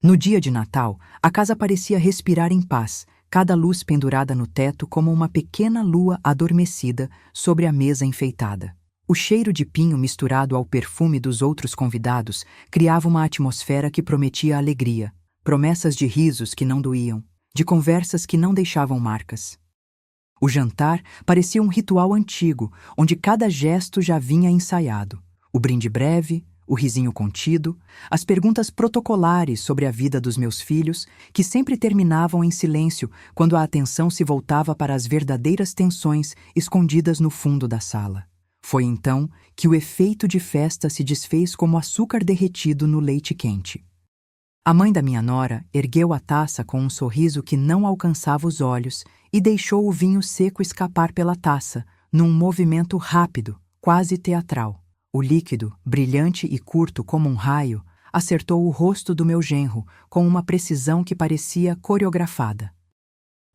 No dia de Natal, a casa parecia respirar em paz, cada luz pendurada no teto como uma pequena lua adormecida sobre a mesa enfeitada. O cheiro de pinho misturado ao perfume dos outros convidados criava uma atmosfera que prometia alegria, promessas de risos que não doíam, de conversas que não deixavam marcas. O jantar parecia um ritual antigo, onde cada gesto já vinha ensaiado. O brinde breve, o risinho contido, as perguntas protocolares sobre a vida dos meus filhos, que sempre terminavam em silêncio quando a atenção se voltava para as verdadeiras tensões escondidas no fundo da sala. Foi então que o efeito de festa se desfez como açúcar derretido no leite quente. A mãe da minha nora ergueu a taça com um sorriso que não alcançava os olhos e deixou o vinho seco escapar pela taça, num movimento rápido, quase teatral. O líquido, brilhante e curto como um raio, acertou o rosto do meu genro com uma precisão que parecia coreografada.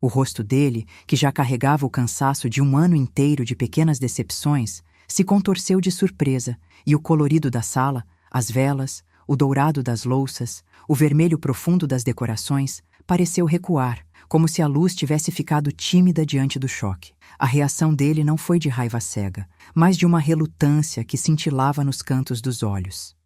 O rosto dele, que já carregava o cansaço de um ano inteiro de pequenas decepções, se contorceu de surpresa, e o colorido da sala, as velas, o dourado das louças, o vermelho profundo das decorações, pareceu recuar, como se a luz tivesse ficado tímida diante do choque. A reação dele não foi de raiva cega, mas de uma relutância que cintilava nos cantos dos olhos.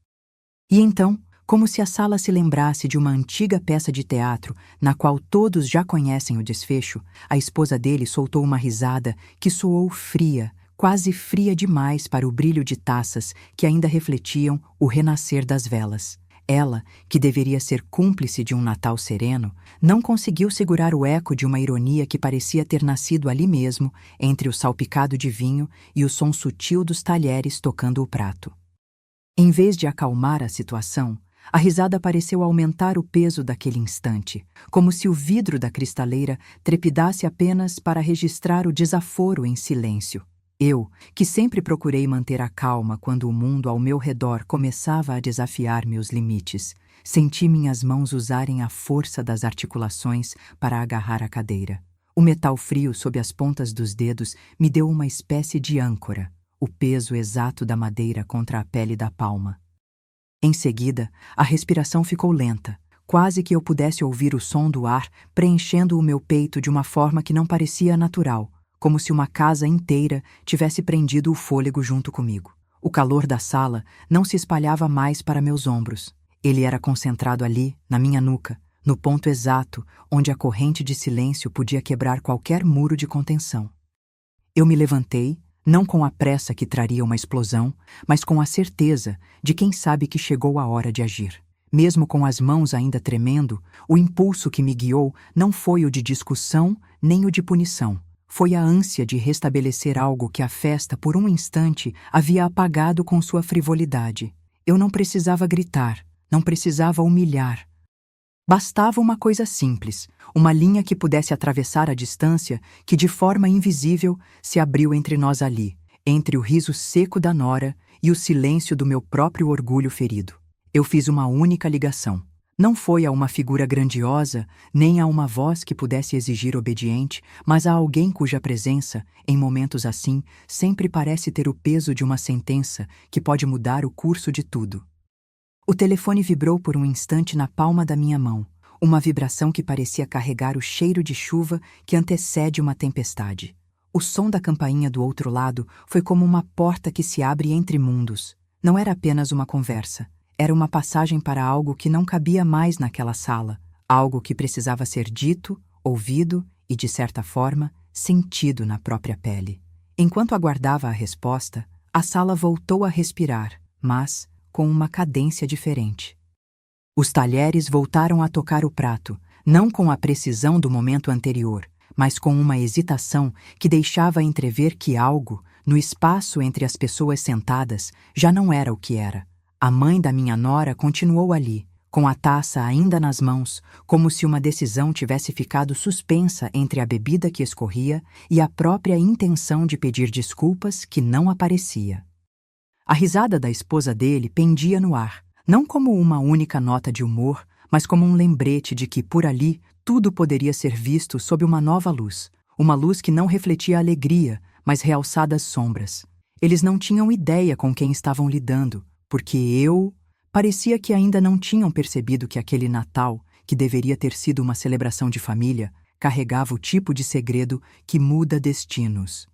E então, como se a sala se lembrasse de uma antiga peça de teatro na qual todos já conhecem o desfecho, a esposa dele soltou uma risada que soou fria, quase fria demais para o brilho de taças que ainda refletiam o renascer das velas. Ela, que deveria ser cúmplice de um Natal sereno, não conseguiu segurar o eco de uma ironia que parecia ter nascido ali mesmo, entre o salpicado de vinho e o som sutil dos talheres tocando o prato. Em vez de acalmar a situação, a risada pareceu aumentar o peso daquele instante, como se o vidro da cristaleira trepidasse apenas para registrar o desaforo em silêncio. Eu, que sempre procurei manter a calma quando o mundo ao meu redor começava a desafiar meus limites, senti minhas mãos usarem a força das articulações para agarrar a cadeira. O metal frio sob as pontas dos dedos me deu uma espécie de âncora, o peso exato da madeira contra a pele da palma. Em seguida, a respiração ficou lenta, quase que eu pudesse ouvir o som do ar preenchendo o meu peito de uma forma que não parecia natural, como se uma casa inteira tivesse prendido o fôlego junto comigo. O calor da sala não se espalhava mais para meus ombros. Ele era concentrado ali, na minha nuca, no ponto exato onde a corrente de silêncio podia quebrar qualquer muro de contenção. Eu me levantei, não com a pressa que traria uma explosão, mas com a certeza de quem sabe que chegou a hora de agir. Mesmo com as mãos ainda tremendo, o impulso que me guiou não foi o de discussão nem o de punição. Foi a ânsia de restabelecer algo que a festa, por um instante, havia apagado com sua frivolidade. Eu não precisava gritar, não precisava humilhar. Bastava uma coisa simples, uma linha que pudesse atravessar a distância que, de forma invisível, se abriu entre nós ali, entre o riso seco da nora e o silêncio do meu próprio orgulho ferido. Eu fiz uma única ligação. Não foi a uma figura grandiosa, nem a uma voz que pudesse exigir obediente, mas a alguém cuja presença, em momentos assim, sempre parece ter o peso de uma sentença que pode mudar o curso de tudo. O telefone vibrou por um instante na palma da minha mão, uma vibração que parecia carregar o cheiro de chuva que antecede uma tempestade. O som da campainha do outro lado foi como uma porta que se abre entre mundos. Não era apenas uma conversa. Era uma passagem para algo que não cabia mais naquela sala, algo que precisava ser dito, ouvido e, de certa forma, sentido na própria pele. Enquanto aguardava a resposta, a sala voltou a respirar, mas com uma cadência diferente. Os talheres voltaram a tocar o prato, não com a precisão do momento anterior, mas com uma hesitação que deixava entrever que algo, no espaço entre as pessoas sentadas, já não era o que era. A mãe da minha nora continuou ali, com a taça ainda nas mãos, como se uma decisão tivesse ficado suspensa entre a bebida que escorria e a própria intenção de pedir desculpas que não aparecia. A risada da esposa dele pendia no ar, não como uma única nota de humor, mas como um lembrete de que, por ali, tudo poderia ser visto sob uma nova luz, uma luz que não refletia alegria, mas realçadas sombras. Eles não tinham ideia com quem estavam lidando, porque eu, Parecia que ainda não tinham percebido que aquele Natal, que deveria ter sido uma celebração de família, carregava o tipo de segredo que muda destinos.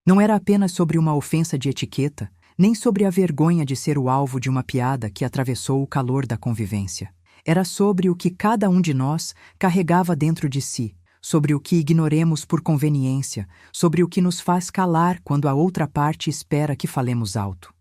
Não era apenas sobre uma ofensa de etiqueta, nem sobre a vergonha de ser o alvo de uma piada que atravessou o calor da convivência. Era sobre o que cada um de nós carregava dentro de si, sobre o que ignoremos por conveniência, sobre o que nos faz calar quando a outra parte espera que falemos alto.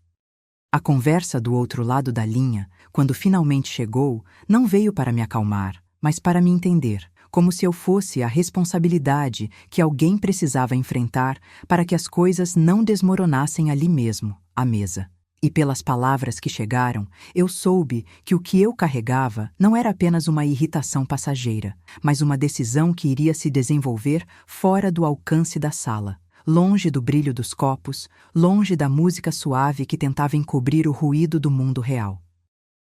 A conversa do outro lado da linha, quando finalmente chegou, não veio para me acalmar, mas para me entender, como se eu fosse a responsabilidade que alguém precisava enfrentar para que as coisas não desmoronassem ali mesmo, à mesa. E pelas palavras que chegaram, eu soube que o que eu carregava não era apenas uma irritação passageira, mas uma decisão que iria se desenvolver fora do alcance da sala, longe do brilho dos copos, longe da música suave que tentava encobrir o ruído do mundo real.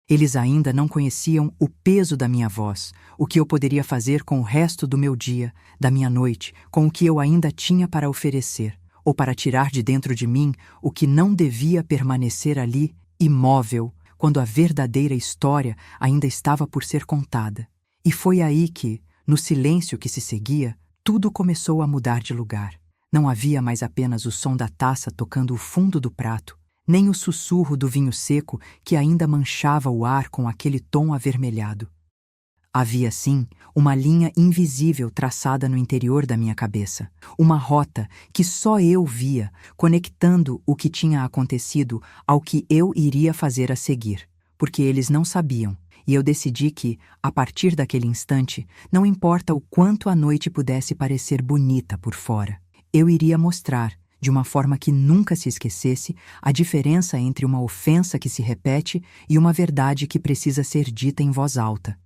Eles ainda não conheciam o peso da minha voz, o que eu poderia fazer com o resto do meu dia, da minha noite, com o que eu ainda tinha para oferecer, ou para tirar de dentro de mim o que não devia permanecer ali, imóvel, quando a verdadeira história ainda estava por ser contada. E foi aí que, no silêncio que se seguia, tudo começou a mudar de lugar. Não havia mais apenas o som da taça tocando o fundo do prato, nem o sussurro do vinho seco que ainda manchava o ar com aquele tom avermelhado. Havia, sim, uma linha invisível traçada no interior da minha cabeça, uma rota que só eu via, conectando o que tinha acontecido ao que eu iria fazer a seguir, porque eles não sabiam, e eu decidi que, a partir daquele instante, não importa o quanto a noite pudesse parecer bonita por fora, eu iria mostrar, de uma forma que nunca se esquecesse, a diferença entre uma ofensa que se repete e uma verdade que precisa ser dita em voz alta.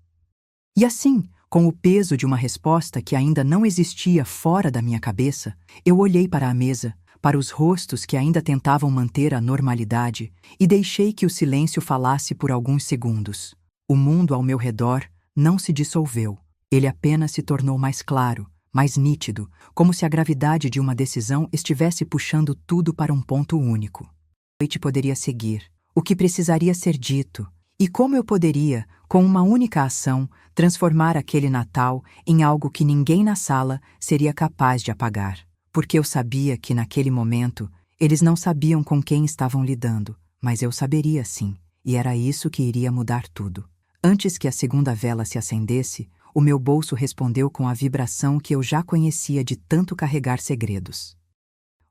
E assim, com o peso de uma resposta que ainda não existia fora da minha cabeça, eu olhei para a mesa, para os rostos que ainda tentavam manter a normalidade, e deixei que o silêncio falasse por alguns segundos. O mundo ao meu redor não se dissolveu, ele apenas se tornou mais claro, mais nítido, como se a gravidade de uma decisão estivesse puxando tudo para um ponto único. A noite poderia seguir, o que precisaria ser dito, e como eu poderia, com uma única ação, transformar aquele Natal em algo que ninguém na sala seria capaz de apagar. Porque eu sabia que naquele momento eles não sabiam com quem estavam lidando, mas eu saberia sim, e era isso que iria mudar tudo. Antes que a segunda vela se acendesse, o meu bolso respondeu com a vibração que eu já conhecia de tanto carregar segredos.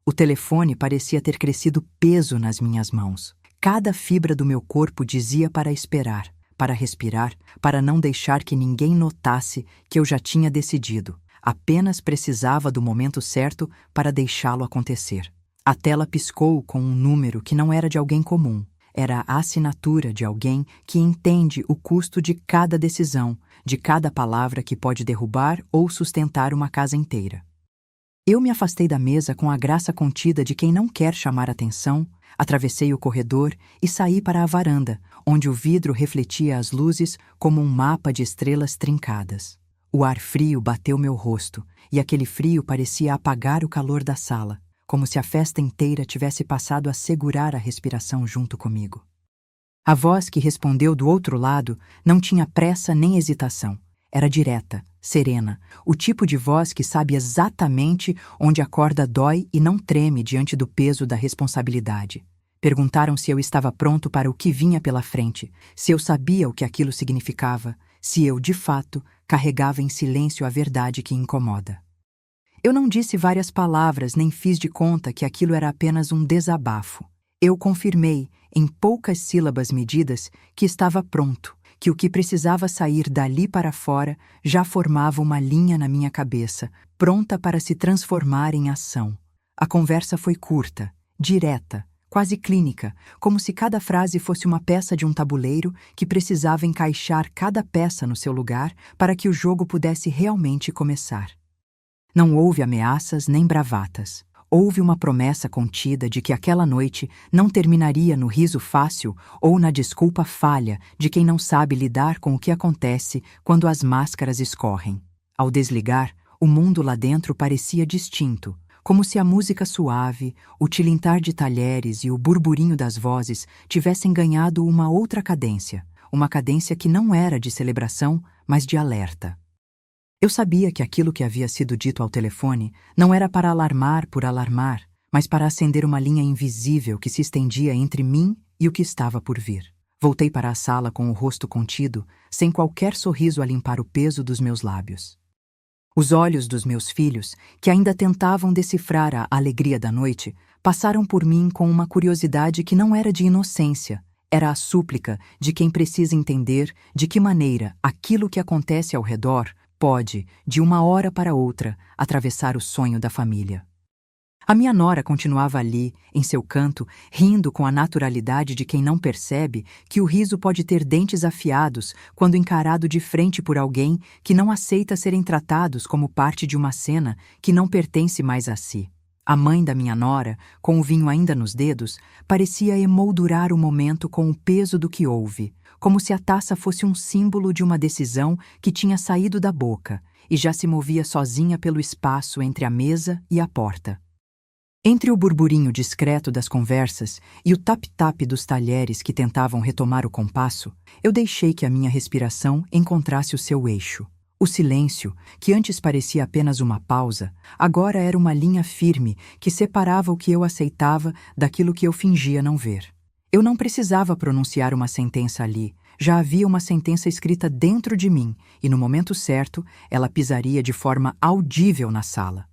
O telefone parecia ter crescido peso nas minhas mãos. Cada fibra do meu corpo dizia para esperar, para respirar, para não deixar que ninguém notasse que eu já tinha decidido. Apenas precisava do momento certo para deixá-lo acontecer. A tela piscou com um número que não era de alguém comum. Era a assinatura de alguém que entende o custo de cada decisão, de cada palavra que pode derrubar ou sustentar uma casa inteira. Eu me afastei da mesa com a graça contida de quem não quer chamar atenção, atravessei o corredor e saí para a varanda, onde o vidro refletia as luzes como um mapa de estrelas trincadas. O ar frio bateu meu rosto, e aquele frio parecia apagar o calor da sala, como se a festa inteira tivesse passado a segurar a respiração junto comigo. A voz que respondeu do outro lado não tinha pressa nem hesitação. Era direta, serena, o tipo de voz que sabe exatamente onde a corda dói e não treme diante do peso da responsabilidade. Perguntaram se eu estava pronto para o que vinha pela frente, se eu sabia o que aquilo significava, se eu, de fato, carregava em silêncio a verdade que incomoda. Eu não disse várias palavras nem fiz de conta que aquilo era apenas um desabafo. Eu confirmei, em poucas sílabas medidas, que estava pronto, que o que precisava sair dali para fora já formava uma linha na minha cabeça, pronta para se transformar em ação. A conversa foi curta, direta, quase clínica, como se cada frase fosse uma peça de um tabuleiro que precisava encaixar cada peça no seu lugar para que o jogo pudesse realmente começar. Não houve ameaças nem bravatas. Houve uma promessa contida de que aquela noite não terminaria no riso fácil ou na desculpa falha de quem não sabe lidar com o que acontece quando as máscaras escorrem. Ao desligar, o mundo lá dentro parecia distinto, como se a música suave, o tilintar de talheres e o burburinho das vozes tivessem ganhado uma outra cadência, uma cadência que não era de celebração, mas de alerta. Eu sabia que aquilo que havia sido dito ao telefone não era para alarmar por alarmar, mas para acender uma linha invisível que se estendia entre mim e o que estava por vir. Voltei para a sala com o rosto contido, sem qualquer sorriso a limpar o peso dos meus lábios. Os olhos dos meus filhos, que ainda tentavam decifrar a alegria da noite, passaram por mim com uma curiosidade que não era de inocência, era a súplica de quem precisa entender de que maneira aquilo que acontece ao redor pode, de uma hora para outra, atravessar o sonho da família. A minha nora continuava ali, em seu canto, rindo com a naturalidade de quem não percebe que o riso pode ter dentes afiados quando encarado de frente por alguém que não aceita serem tratados como parte de uma cena que não pertence mais a si. A mãe da minha nora, com o vinho ainda nos dedos, parecia emoldurar o momento com o peso do que houve, como se a taça fosse um símbolo de uma decisão que tinha saído da boca e já se movia sozinha pelo espaço entre a mesa e a porta. Entre o burburinho discreto das conversas e o tap-tap dos talheres que tentavam retomar o compasso, eu deixei que a minha respiração encontrasse o seu eixo. O silêncio, que antes parecia apenas uma pausa, agora era uma linha firme que separava o que eu aceitava daquilo que eu fingia não ver. Eu não precisava pronunciar uma sentença ali, já havia uma sentença escrita dentro de mim e no momento certo ela pisaria de forma audível na sala.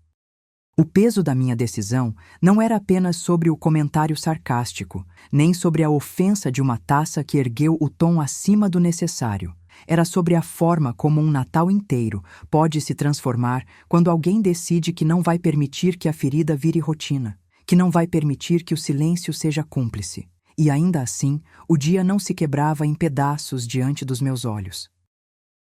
O peso da minha decisão não era apenas sobre o comentário sarcástico, nem sobre a ofensa de uma taça que ergueu o tom acima do necessário. Era sobre a forma como um Natal inteiro pode se transformar quando alguém decide que não vai permitir que a ferida vire rotina, que não vai permitir que o silêncio seja cúmplice. E ainda assim, o dia não se quebrava em pedaços diante dos meus olhos.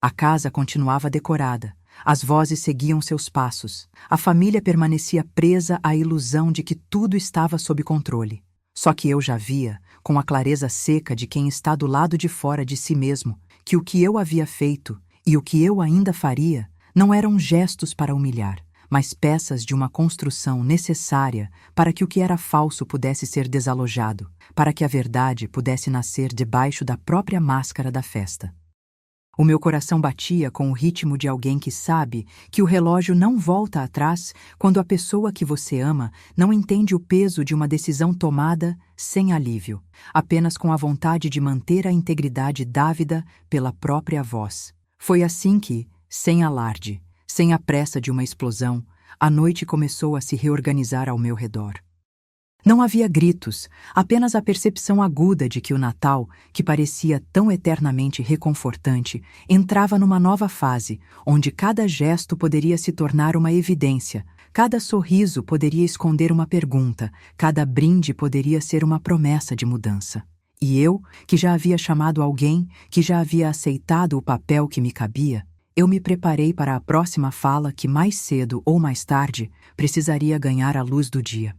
A casa continuava decorada. As vozes seguiam seus passos. A família permanecia presa à ilusão de que tudo estava sob controle. Só que eu já via, com a clareza seca de quem está do lado de fora de si mesmo, que o que eu havia feito e o que eu ainda faria não eram gestos para humilhar, mas peças de uma construção necessária para que o que era falso pudesse ser desalojado, para que a verdade pudesse nascer debaixo da própria máscara da festa. O meu coração batia com o ritmo de alguém que sabe que o relógio não volta atrás quando a pessoa que você ama não entende o peso de uma decisão tomada sem alívio, apenas com a vontade de manter a integridade dávida pela própria voz. Foi assim que, sem alarde, sem a pressa de uma explosão, a noite começou a se reorganizar ao meu redor. Não havia gritos, apenas a percepção aguda de que o Natal, que parecia tão eternamente reconfortante, entrava numa nova fase, onde cada gesto poderia se tornar uma evidência, cada sorriso poderia esconder uma pergunta, cada brinde poderia ser uma promessa de mudança. E eu, que já havia chamado alguém, que já havia aceitado o papel que me cabia, eu me preparei para a próxima fala que mais cedo ou mais tarde precisaria ganhar a luz do dia.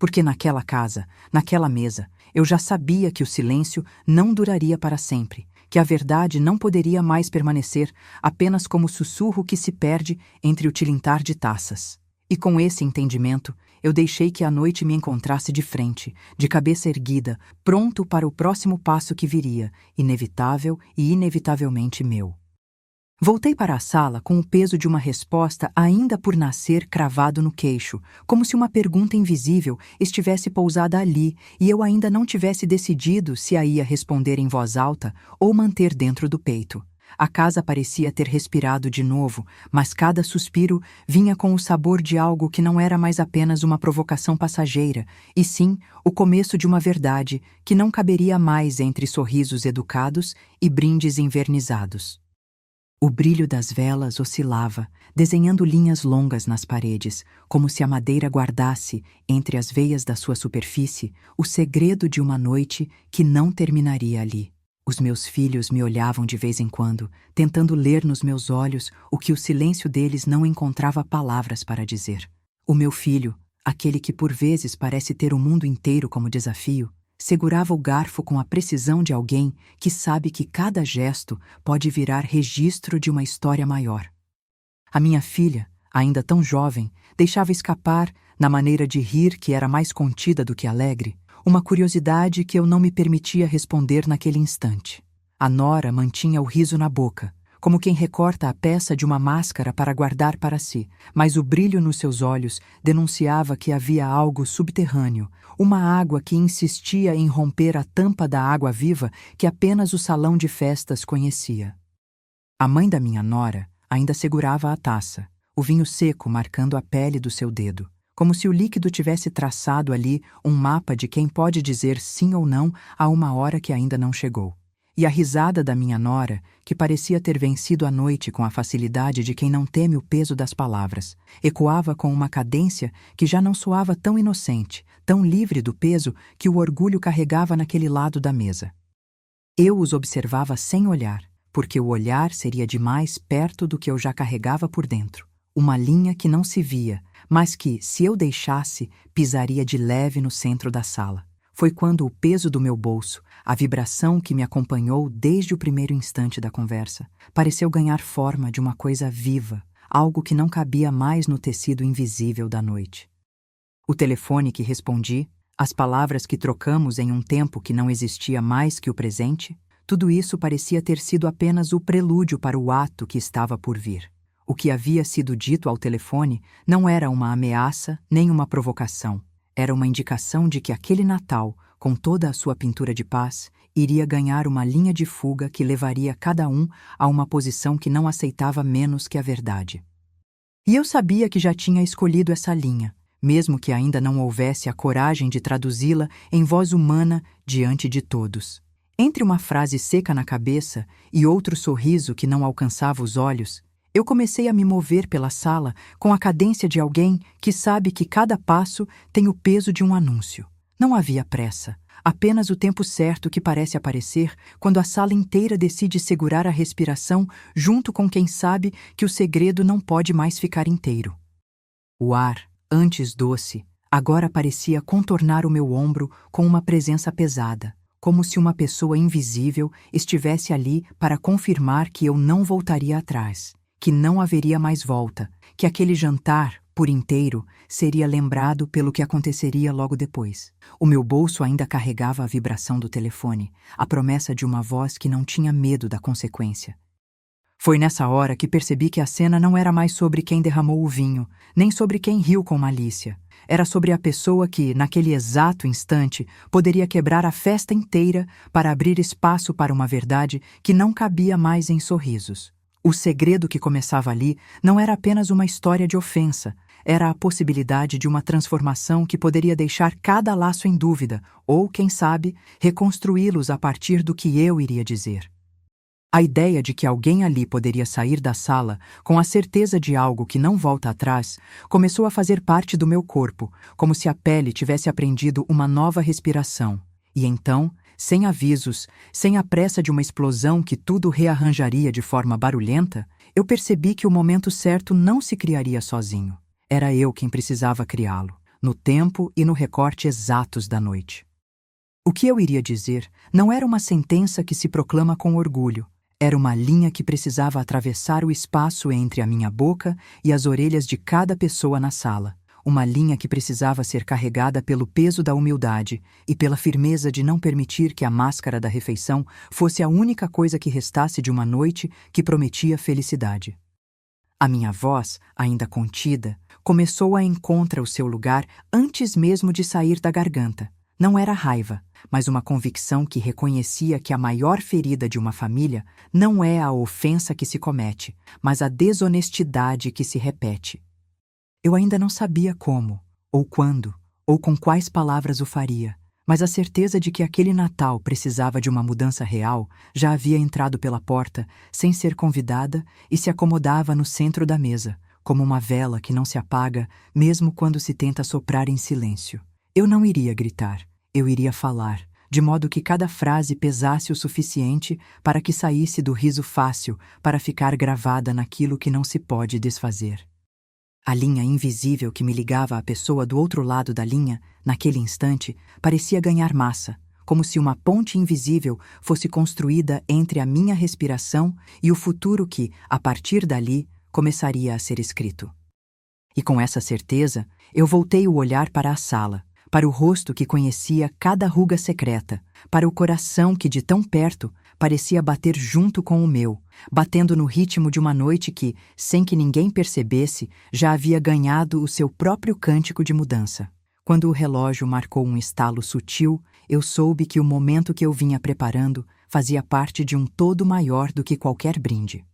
Porque naquela casa, naquela mesa, eu já sabia que o silêncio não duraria para sempre, que a verdade não poderia mais permanecer apenas como sussurro que se perde entre o tilintar de taças. E com esse entendimento, eu deixei que a noite me encontrasse de frente, de cabeça erguida, pronto para o próximo passo que viria, inevitável e inevitavelmente meu. Voltei para a sala com o peso de uma resposta ainda por nascer cravado no queixo, como se uma pergunta invisível estivesse pousada ali e eu ainda não tivesse decidido se a ia responder em voz alta ou manter dentro do peito. A casa parecia ter respirado de novo, mas cada suspiro vinha com o sabor de algo que não era mais apenas uma provocação passageira, e sim o começo de uma verdade que não caberia mais entre sorrisos educados e brindes envernizados. O brilho das velas oscilava, desenhando linhas longas nas paredes, como se a madeira guardasse, entre as veias da sua superfície, o segredo de uma noite que não terminaria ali. Os meus filhos me olhavam de vez em quando, tentando ler nos meus olhos o que o silêncio deles não encontrava palavras para dizer. O meu filho, aquele que por vezes parece ter o mundo inteiro como desafio, segurava o garfo com a precisão de alguém que sabe que cada gesto pode virar registro de uma história maior. A minha filha, ainda tão jovem, deixava escapar, na maneira de rir que era mais contida do que alegre, uma curiosidade que eu não me permitia responder naquele instante. A nora mantinha o riso na boca, como quem recorta a peça de uma máscara para guardar para si, mas o brilho nos seus olhos denunciava que havia algo subterrâneo, uma água que insistia em romper a tampa da água viva que apenas o salão de festas conhecia. A mãe da minha nora ainda segurava a taça, o vinho seco marcando a pele do seu dedo, como se o líquido tivesse traçado ali um mapa de quem pode dizer sim ou não a uma hora que ainda não chegou. E a risada da minha nora, que parecia ter vencido a noite com a facilidade de quem não teme o peso das palavras, ecoava com uma cadência que já não soava tão inocente, tão livre do peso que o orgulho carregava naquele lado da mesa. Eu os observava sem olhar, porque o olhar seria demais perto do que eu já carregava por dentro. Uma linha que não se via, mas que, se eu deixasse, pisaria de leve no centro da sala. Foi quando o peso do meu bolso, a vibração que me acompanhou desde o primeiro instante da conversa, pareceu ganhar forma de uma coisa viva, algo que não cabia mais no tecido invisível da noite. O telefone que respondi, as palavras que trocamos em um tempo que não existia mais que o presente, tudo isso parecia ter sido apenas o prelúdio para o ato que estava por vir. O que havia sido dito ao telefone não era uma ameaça nem uma provocação. Era uma indicação de que aquele Natal, com toda a sua pintura de paz, iria ganhar uma linha de fuga que levaria cada um a uma posição que não aceitava menos que a verdade. E eu sabia que já tinha escolhido essa linha, mesmo que ainda não houvesse a coragem de traduzi-la em voz humana diante de todos. Entre uma frase seca na cabeça e outro sorriso que não alcançava os olhos, eu comecei a me mover pela sala com a cadência de alguém que sabe que cada passo tem o peso de um anúncio. Não havia pressa, apenas o tempo certo que parece aparecer quando a sala inteira decide segurar a respiração junto com quem sabe que o segredo não pode mais ficar inteiro. O ar, antes doce, agora parecia contornar o meu ombro com uma presença pesada, como se uma pessoa invisível estivesse ali para confirmar que eu não voltaria atrás, que não haveria mais volta, que aquele jantar, por inteiro, seria lembrado pelo que aconteceria logo depois. O meu bolso ainda carregava a vibração do telefone, a promessa de uma voz que não tinha medo da consequência. Foi nessa hora que percebi que a cena não era mais sobre quem derramou o vinho, nem sobre quem riu com malícia. Era sobre a pessoa que, naquele exato instante, poderia quebrar a festa inteira para abrir espaço para uma verdade que não cabia mais em sorrisos. O segredo que começava ali não era apenas uma história de ofensa, era a possibilidade de uma transformação que poderia deixar cada laço em dúvida, ou, quem sabe, reconstruí-los a partir do que eu iria dizer. A ideia de que alguém ali poderia sair da sala com a certeza de algo que não volta atrás começou a fazer parte do meu corpo, como se a pele tivesse aprendido uma nova respiração. E então, sem avisos, sem a pressa de uma explosão que tudo rearranjaria de forma barulhenta, eu percebi que o momento certo não se criaria sozinho. Era eu quem precisava criá-lo, no tempo e no recorte exatos da noite. O que eu iria dizer não era uma sentença que se proclama com orgulho, era uma linha que precisava atravessar o espaço entre a minha boca e as orelhas de cada pessoa na sala. Uma linha que precisava ser carregada pelo peso da humildade e pela firmeza de não permitir que a máscara da refeição fosse a única coisa que restasse de uma noite que prometia felicidade. A minha voz, ainda contida, começou a encontrar o seu lugar antes mesmo de sair da garganta. Não era raiva, mas uma convicção que reconhecia que a maior ferida de uma família não é a ofensa que se comete, mas a desonestidade que se repete. Eu ainda não sabia como, ou quando, ou com quais palavras o faria, mas a certeza de que aquele Natal precisava de uma mudança real já havia entrado pela porta, sem ser convidada, e se acomodava no centro da mesa, como uma vela que não se apaga, mesmo quando se tenta soprar em silêncio. Eu não iria gritar, eu iria falar, de modo que cada frase pesasse o suficiente para que saísse do riso fácil, para ficar gravada naquilo que não se pode desfazer. A linha invisível que me ligava à pessoa do outro lado da linha, naquele instante, parecia ganhar massa, como se uma ponte invisível fosse construída entre a minha respiração e o futuro que, a partir dali, começaria a ser escrito. E com essa certeza, eu voltei o olhar para a sala, para o rosto que conhecia cada ruga secreta, para o coração que de tão perto parecia bater junto com o meu, batendo no ritmo de uma noite que, sem que ninguém percebesse, já havia ganhado o seu próprio cântico de mudança. Quando o relógio marcou um estalo sutil, eu soube que o momento que eu vinha preparando fazia parte de um todo maior do que qualquer brinde.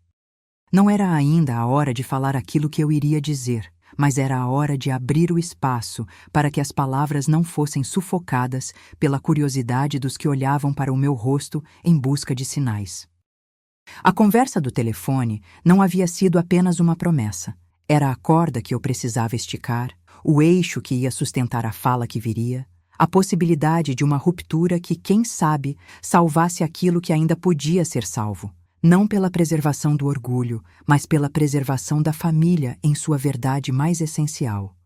Não era ainda a hora de falar aquilo que eu iria dizer, mas era a hora de abrir o espaço para que as palavras não fossem sufocadas pela curiosidade dos que olhavam para o meu rosto em busca de sinais. A conversa do telefone não havia sido apenas uma promessa. Era a corda que eu precisava esticar, o eixo que ia sustentar a fala que viria, a possibilidade de uma ruptura que, quem sabe, salvasse aquilo que ainda podia ser salvo. Não pela preservação do orgulho, mas pela preservação da família em sua verdade mais essencial.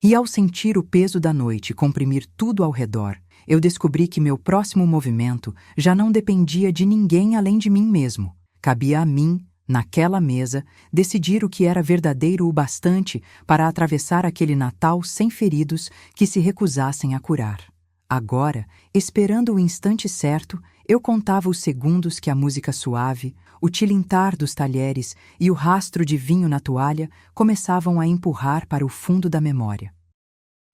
E ao sentir o peso da noite comprimir tudo ao redor, eu descobri que meu próximo movimento já não dependia de ninguém além de mim mesmo. Cabia a mim, naquela mesa, decidir o que era verdadeiro o bastante para atravessar aquele Natal sem feridos que se recusassem a curar. Agora, esperando o instante certo, eu contava os segundos que a música suave, o tilintar dos talheres e o rastro de vinho na toalha começavam a empurrar para o fundo da memória.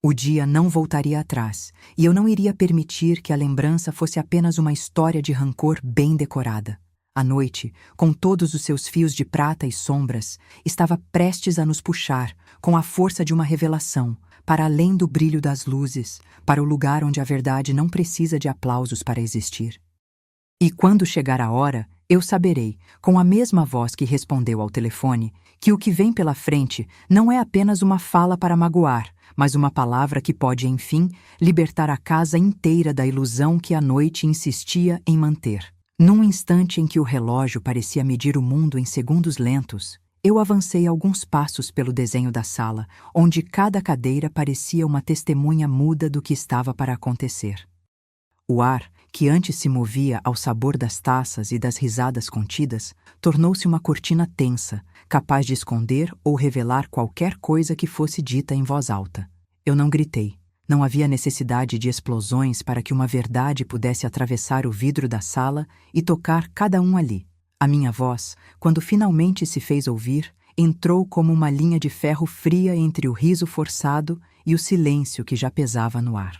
O dia não voltaria atrás, e eu não iria permitir que a lembrança fosse apenas uma história de rancor bem decorada. A noite, com todos os seus fios de prata e sombras, estava prestes a nos puxar, com a força de uma revelação, para além do brilho das luzes, para o lugar onde a verdade não precisa de aplausos para existir. E quando chegar a hora, eu saberei, com a mesma voz que respondeu ao telefone, que o que vem pela frente não é apenas uma fala para magoar, mas uma palavra que pode, enfim, libertar a casa inteira da ilusão que a noite insistia em manter. Num instante em que o relógio parecia medir o mundo em segundos lentos, eu avancei alguns passos pelo desenho da sala, onde cada cadeira parecia uma testemunha muda do que estava para acontecer. O ar, que antes se movia ao sabor das taças e das risadas contidas, tornou-se uma cortina tensa, capaz de esconder ou revelar qualquer coisa que fosse dita em voz alta. Eu não gritei. Não havia necessidade de explosões para que uma verdade pudesse atravessar o vidro da sala e tocar cada um ali. A minha voz, quando finalmente se fez ouvir, entrou como uma linha de ferro fria entre o riso forçado e o silêncio que já pesava no ar.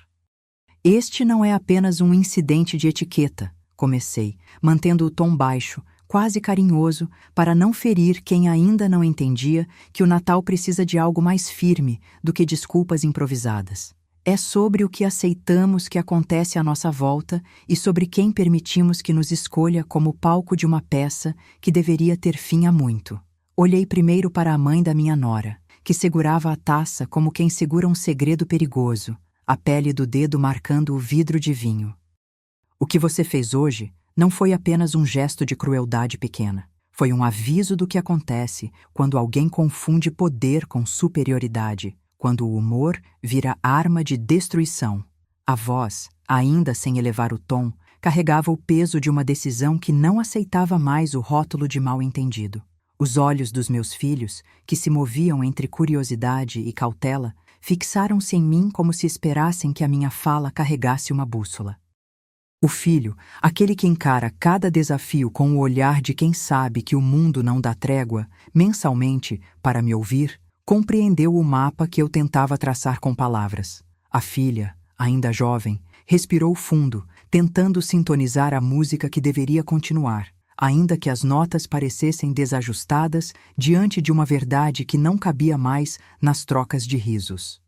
Este não é apenas um incidente de etiqueta, comecei, mantendo o tom baixo, quase carinhoso, para não ferir quem ainda não entendia que o Natal precisa de algo mais firme do que desculpas improvisadas. É sobre o que aceitamos que acontece à nossa volta e sobre quem permitimos que nos escolha como palco de uma peça que deveria ter fim há muito. Olhei primeiro para a mãe da minha nora, que segurava a taça como quem segura um segredo perigoso, a pele do dedo marcando o vidro de vinho. O que você fez hoje não foi apenas um gesto de crueldade pequena. Foi um aviso do que acontece quando alguém confunde poder com superioridade, quando o humor vira arma de destruição. A voz, ainda sem elevar o tom, carregava o peso de uma decisão que não aceitava mais o rótulo de mal-entendido. Os olhos dos meus filhos, que se moviam entre curiosidade e cautela, fixaram-se em mim como se esperassem que a minha fala carregasse uma bússola. O filho, aquele que encara cada desafio com o olhar de quem sabe que o mundo não dá trégua, mensalmente, para me ouvir, compreendeu o mapa que eu tentava traçar com palavras. A filha, ainda jovem, respirou fundo, tentando sintonizar a música que deveria continuar, ainda que as notas parecessem desajustadas diante de uma verdade que não cabia mais nas trocas de risos.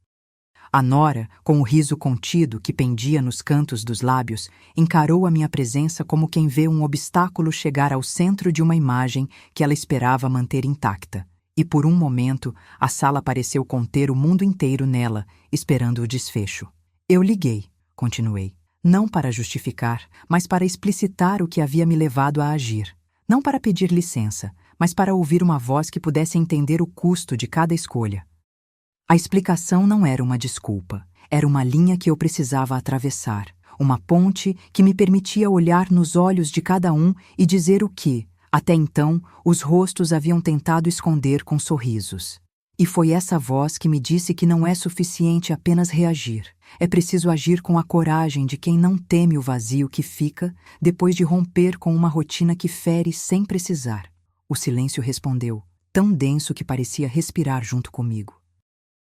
A nora, com o riso contido que pendia nos cantos dos lábios, encarou a minha presença como quem vê um obstáculo chegar ao centro de uma imagem que ela esperava manter intacta. E por um momento, a sala pareceu conter o mundo inteiro nela, esperando o desfecho. Eu liguei, continuei, não para justificar, mas para explicitar o que havia me levado a agir. Não para pedir licença, mas para ouvir uma voz que pudesse entender o custo de cada escolha. A explicação não era uma desculpa, era uma linha que eu precisava atravessar, uma ponte que me permitia olhar nos olhos de cada um e dizer o que, até então, os rostos haviam tentado esconder com sorrisos. E foi essa voz que me disse que não é suficiente apenas reagir. É preciso agir com a coragem de quem não teme o vazio que fica depois de romper com uma rotina que fere sem precisar. O silêncio respondeu, tão denso que parecia respirar junto comigo.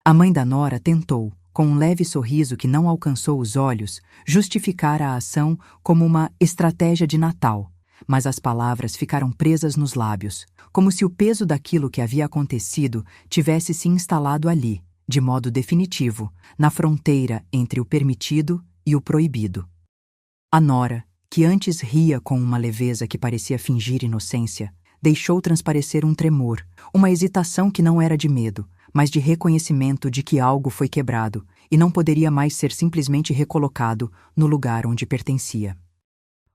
A mãe da nora tentou, com um leve sorriso que não alcançou os olhos, justificar a ação como uma estratégia de Natal, mas as palavras ficaram presas nos lábios, como se o peso daquilo que havia acontecido tivesse se instalado ali, de modo definitivo, na fronteira entre o permitido e o proibido. A nora, que antes ria com uma leveza que parecia fingir inocência, deixou transparecer um tremor, uma hesitação que não era de medo, mas de reconhecimento de que algo foi quebrado e não poderia mais ser simplesmente recolocado no lugar onde pertencia.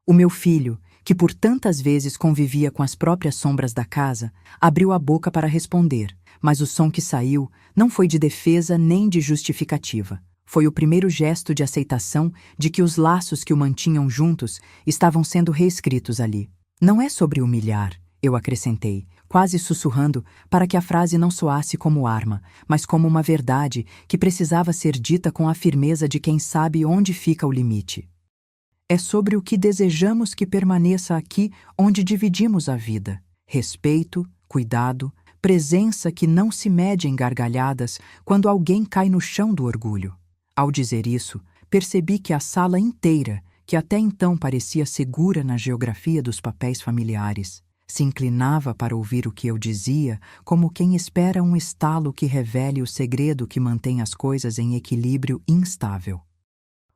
O meu filho, que por tantas vezes convivia com as próprias sombras da casa, abriu a boca para responder, mas o som que saiu não foi de defesa nem de justificativa. Foi o primeiro gesto de aceitação de que os laços que o mantinham juntos estavam sendo reescritos ali. Não é sobre humilhar, eu acrescentei, quase sussurrando para que a frase não soasse como arma, mas como uma verdade que precisava ser dita com a firmeza de quem sabe onde fica o limite. É sobre o que desejamos que permaneça aqui onde dividimos a vida. Respeito, cuidado, presença que não se mede em gargalhadas quando alguém cai no chão do orgulho. Ao dizer isso, percebi que a sala inteira, que até então parecia segura na geografia dos papéis familiares, se inclinava para ouvir o que eu dizia, como quem espera um estalo que revele o segredo que mantém as coisas em equilíbrio instável.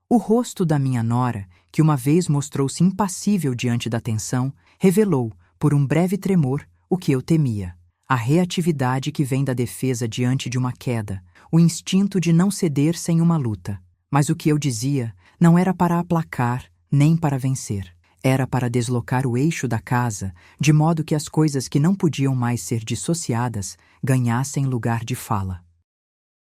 O rosto da minha nora, que uma vez mostrou-se impassível diante da tensão, revelou, por um breve tremor, o que eu temia. A reatividade que vem da defesa diante de uma queda, o instinto de não ceder sem uma luta. Mas o que eu dizia não era para aplacar, nem para vencer. Era para deslocar o eixo da casa, de modo que as coisas que não podiam mais ser dissociadas ganhassem lugar de fala.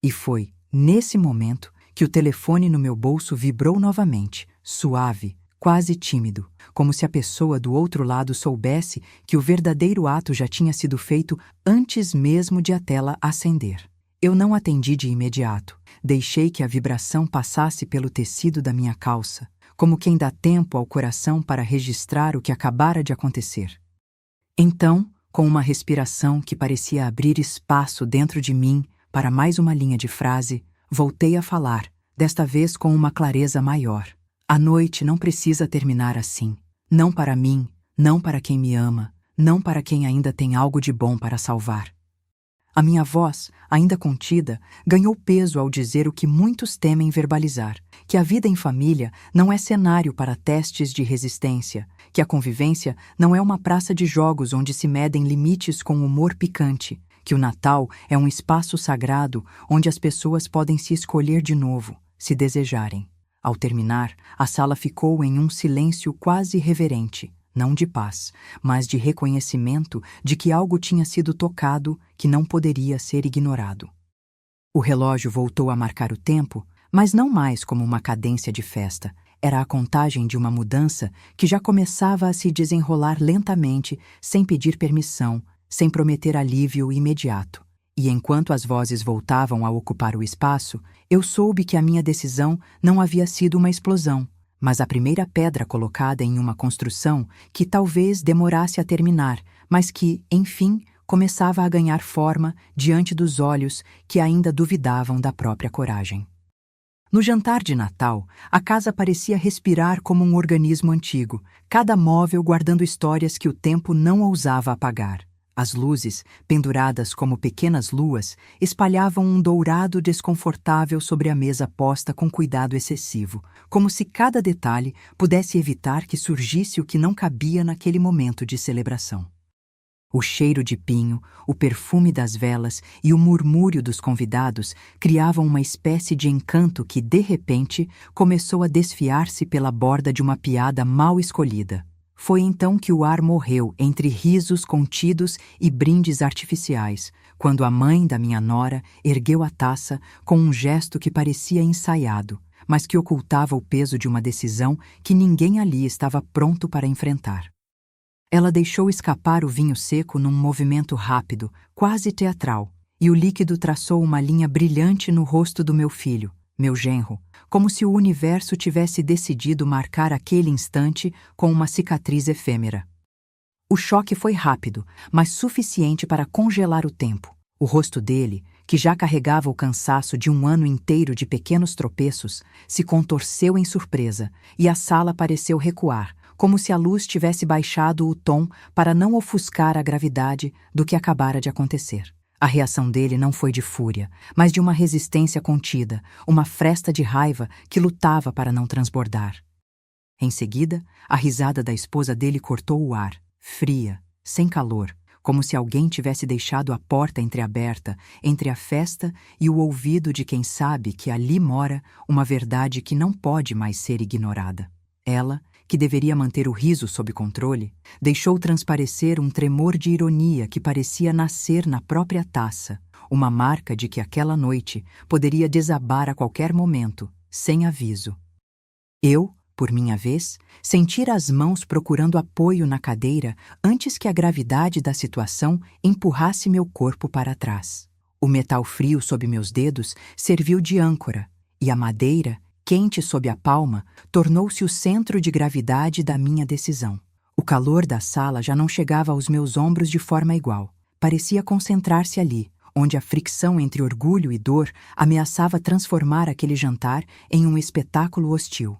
E foi, nesse momento, que o telefone no meu bolso vibrou novamente, suave, quase tímido, como se a pessoa do outro lado soubesse que o verdadeiro ato já tinha sido feito antes mesmo de a tela acender. Eu não atendi de imediato. Deixei que a vibração passasse pelo tecido da minha calça, como quem dá tempo ao coração para registrar o que acabara de acontecer. Então, com uma respiração que parecia abrir espaço dentro de mim para mais uma linha de frase, voltei a falar, desta vez com uma clareza maior. A noite não precisa terminar assim. Não para mim, não para quem me ama, não para quem ainda tem algo de bom para salvar. A minha voz, ainda contida, ganhou peso ao dizer o que muitos temem verbalizar, que a vida em família não é cenário para testes de resistência, que a convivência não é uma praça de jogos onde se medem limites com humor picante, que o Natal é um espaço sagrado onde as pessoas podem se escolher de novo, se desejarem. Ao terminar, a sala ficou em um silêncio quase reverente, não de paz, mas de reconhecimento de que algo tinha sido tocado que não poderia ser ignorado. O relógio voltou a marcar o tempo, mas não mais como uma cadência de festa. Era a contagem de uma mudança que já começava a se desenrolar lentamente, sem pedir permissão, sem prometer alívio imediato. E enquanto as vozes voltavam a ocupar o espaço, eu soube que a minha decisão não havia sido uma explosão, mas a primeira pedra colocada em uma construção que talvez demorasse a terminar, mas que, enfim, começava a ganhar forma diante dos olhos que ainda duvidavam da própria coragem. No jantar de Natal, a casa parecia respirar como um organismo antigo, cada móvel guardando histórias que o tempo não ousava apagar. As luzes, penduradas como pequenas luas, espalhavam um dourado desconfortável sobre a mesa posta com cuidado excessivo, como se cada detalhe pudesse evitar que surgisse o que não cabia naquele momento de celebração. O cheiro de pinho, o perfume das velas e o murmúrio dos convidados criavam uma espécie de encanto que, de repente, começou a desfiar-se pela borda de uma piada mal escolhida. Foi então que o ar morreu entre risos contidos e brindes artificiais, quando a mãe da minha nora ergueu a taça com um gesto que parecia ensaiado, mas que ocultava o peso de uma decisão que ninguém ali estava pronto para enfrentar. Ela deixou escapar o vinho seco num movimento rápido, quase teatral, e o líquido traçou uma linha brilhante no rosto do meu filho, meu genro, como se o universo tivesse decidido marcar aquele instante com uma cicatriz efêmera. O choque foi rápido, mas suficiente para congelar o tempo. O rosto dele, que já carregava o cansaço de um ano inteiro de pequenos tropeços, se contorceu em surpresa, e a sala pareceu recuar, como se a luz tivesse baixado o tom para não ofuscar a gravidade do que acabara de acontecer. A reação dele não foi de fúria, mas de uma resistência contida, uma fresta de raiva que lutava para não transbordar. Em seguida, a risada da esposa dele cortou o ar, fria, sem calor, como se alguém tivesse deixado a porta entreaberta entre a festa e o ouvido de quem sabe que ali mora uma verdade que não pode mais ser ignorada. Ela, que deveria manter o riso sob controle, deixou transparecer um tremor de ironia que parecia nascer na própria taça, uma marca de que aquela noite poderia desabar a qualquer momento, sem aviso. Eu, por minha vez, sentira as mãos procurando apoio na cadeira antes que a gravidade da situação empurrasse meu corpo para trás. O metal frio sob meus dedos serviu de âncora, e a madeira, quente sob a palma, tornou-se o centro de gravidade da minha decisão. O calor da sala já não chegava aos meus ombros de forma igual. Parecia concentrar-se ali, onde a fricção entre orgulho e dor ameaçava transformar aquele jantar em um espetáculo hostil.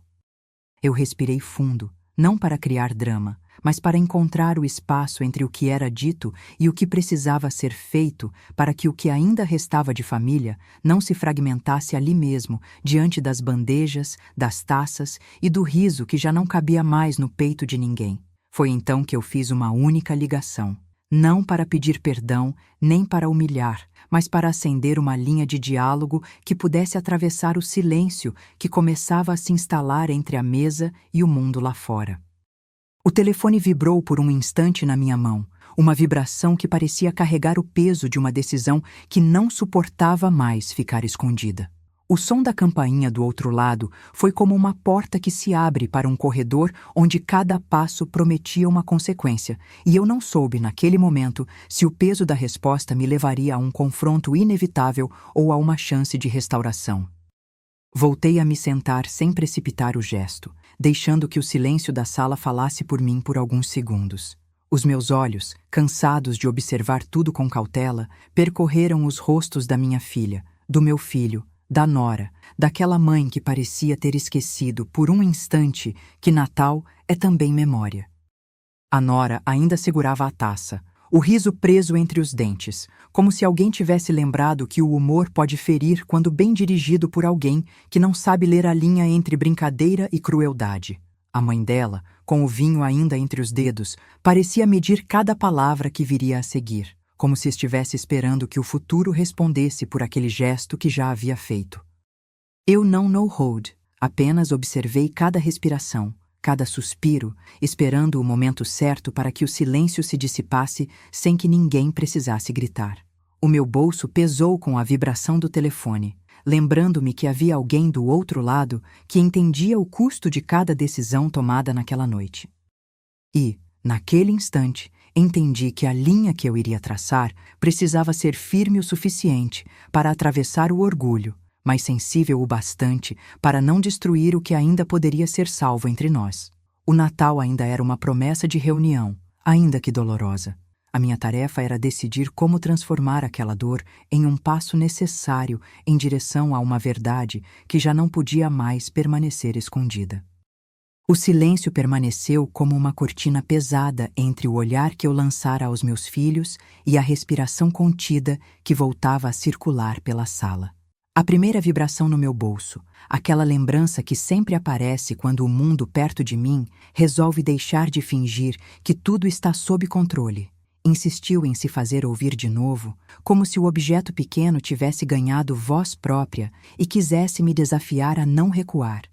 Eu respirei fundo, não para criar drama, mas para encontrar o espaço entre o que era dito e o que precisava ser feito para que o que ainda restava de família não se fragmentasse ali mesmo, diante das bandejas, das taças e do riso que já não cabia mais no peito de ninguém. Foi então que eu fiz uma única ligação, não para pedir perdão, nem para humilhar, mas para acender uma linha de diálogo que pudesse atravessar o silêncio que começava a se instalar entre a mesa e o mundo lá fora. O telefone vibrou por um instante na minha mão, uma vibração que parecia carregar o peso de uma decisão que não suportava mais ficar escondida. O som da campainha do outro lado foi como uma porta que se abre para um corredor onde cada passo prometia uma consequência, e eu não soube, naquele momento, se o peso da resposta me levaria a um confronto inevitável ou a uma chance de restauração. Voltei a me sentar sem precipitar o gesto, deixando que o silêncio da sala falasse por mim por alguns segundos. Os meus olhos, cansados de observar tudo com cautela, percorreram os rostos da minha filha, do meu filho, da nora, daquela mãe que parecia ter esquecido por um instante que Natal é também memória. A nora ainda segurava a taça, o riso preso entre os dentes, como se alguém tivesse lembrado que o humor pode ferir quando bem dirigido por alguém que não sabe ler a linha entre brincadeira e crueldade. A mãe dela, com o vinho ainda entre os dedos, parecia medir cada palavra que viria a seguir, como se estivesse esperando que o futuro respondesse por aquele gesto que já havia feito. Eu não no-hold, apenas observei cada respiração, cada suspiro, esperando o momento certo para que o silêncio se dissipasse sem que ninguém precisasse gritar. O meu bolso pesou com a vibração do telefone, lembrando-me que havia alguém do outro lado que entendia o custo de cada decisão tomada naquela noite. E, naquele instante, entendi que a linha que eu iria traçar precisava ser firme o suficiente para atravessar o orgulho, mas sensível o bastante para não destruir o que ainda poderia ser salvo entre nós. O Natal ainda era uma promessa de reunião, ainda que dolorosa. A minha tarefa era decidir como transformar aquela dor em um passo necessário em direção a uma verdade que já não podia mais permanecer escondida. O silêncio permaneceu como uma cortina pesada entre o olhar que eu lançara aos meus filhos e a respiração contida que voltava a circular pela sala. A primeira vibração no meu bolso, aquela lembrança que sempre aparece quando o mundo perto de mim resolve deixar de fingir que tudo está sob controle, insistiu em se fazer ouvir de novo, como se o objeto pequeno tivesse ganhado voz própria e quisesse me desafiar a não recuar.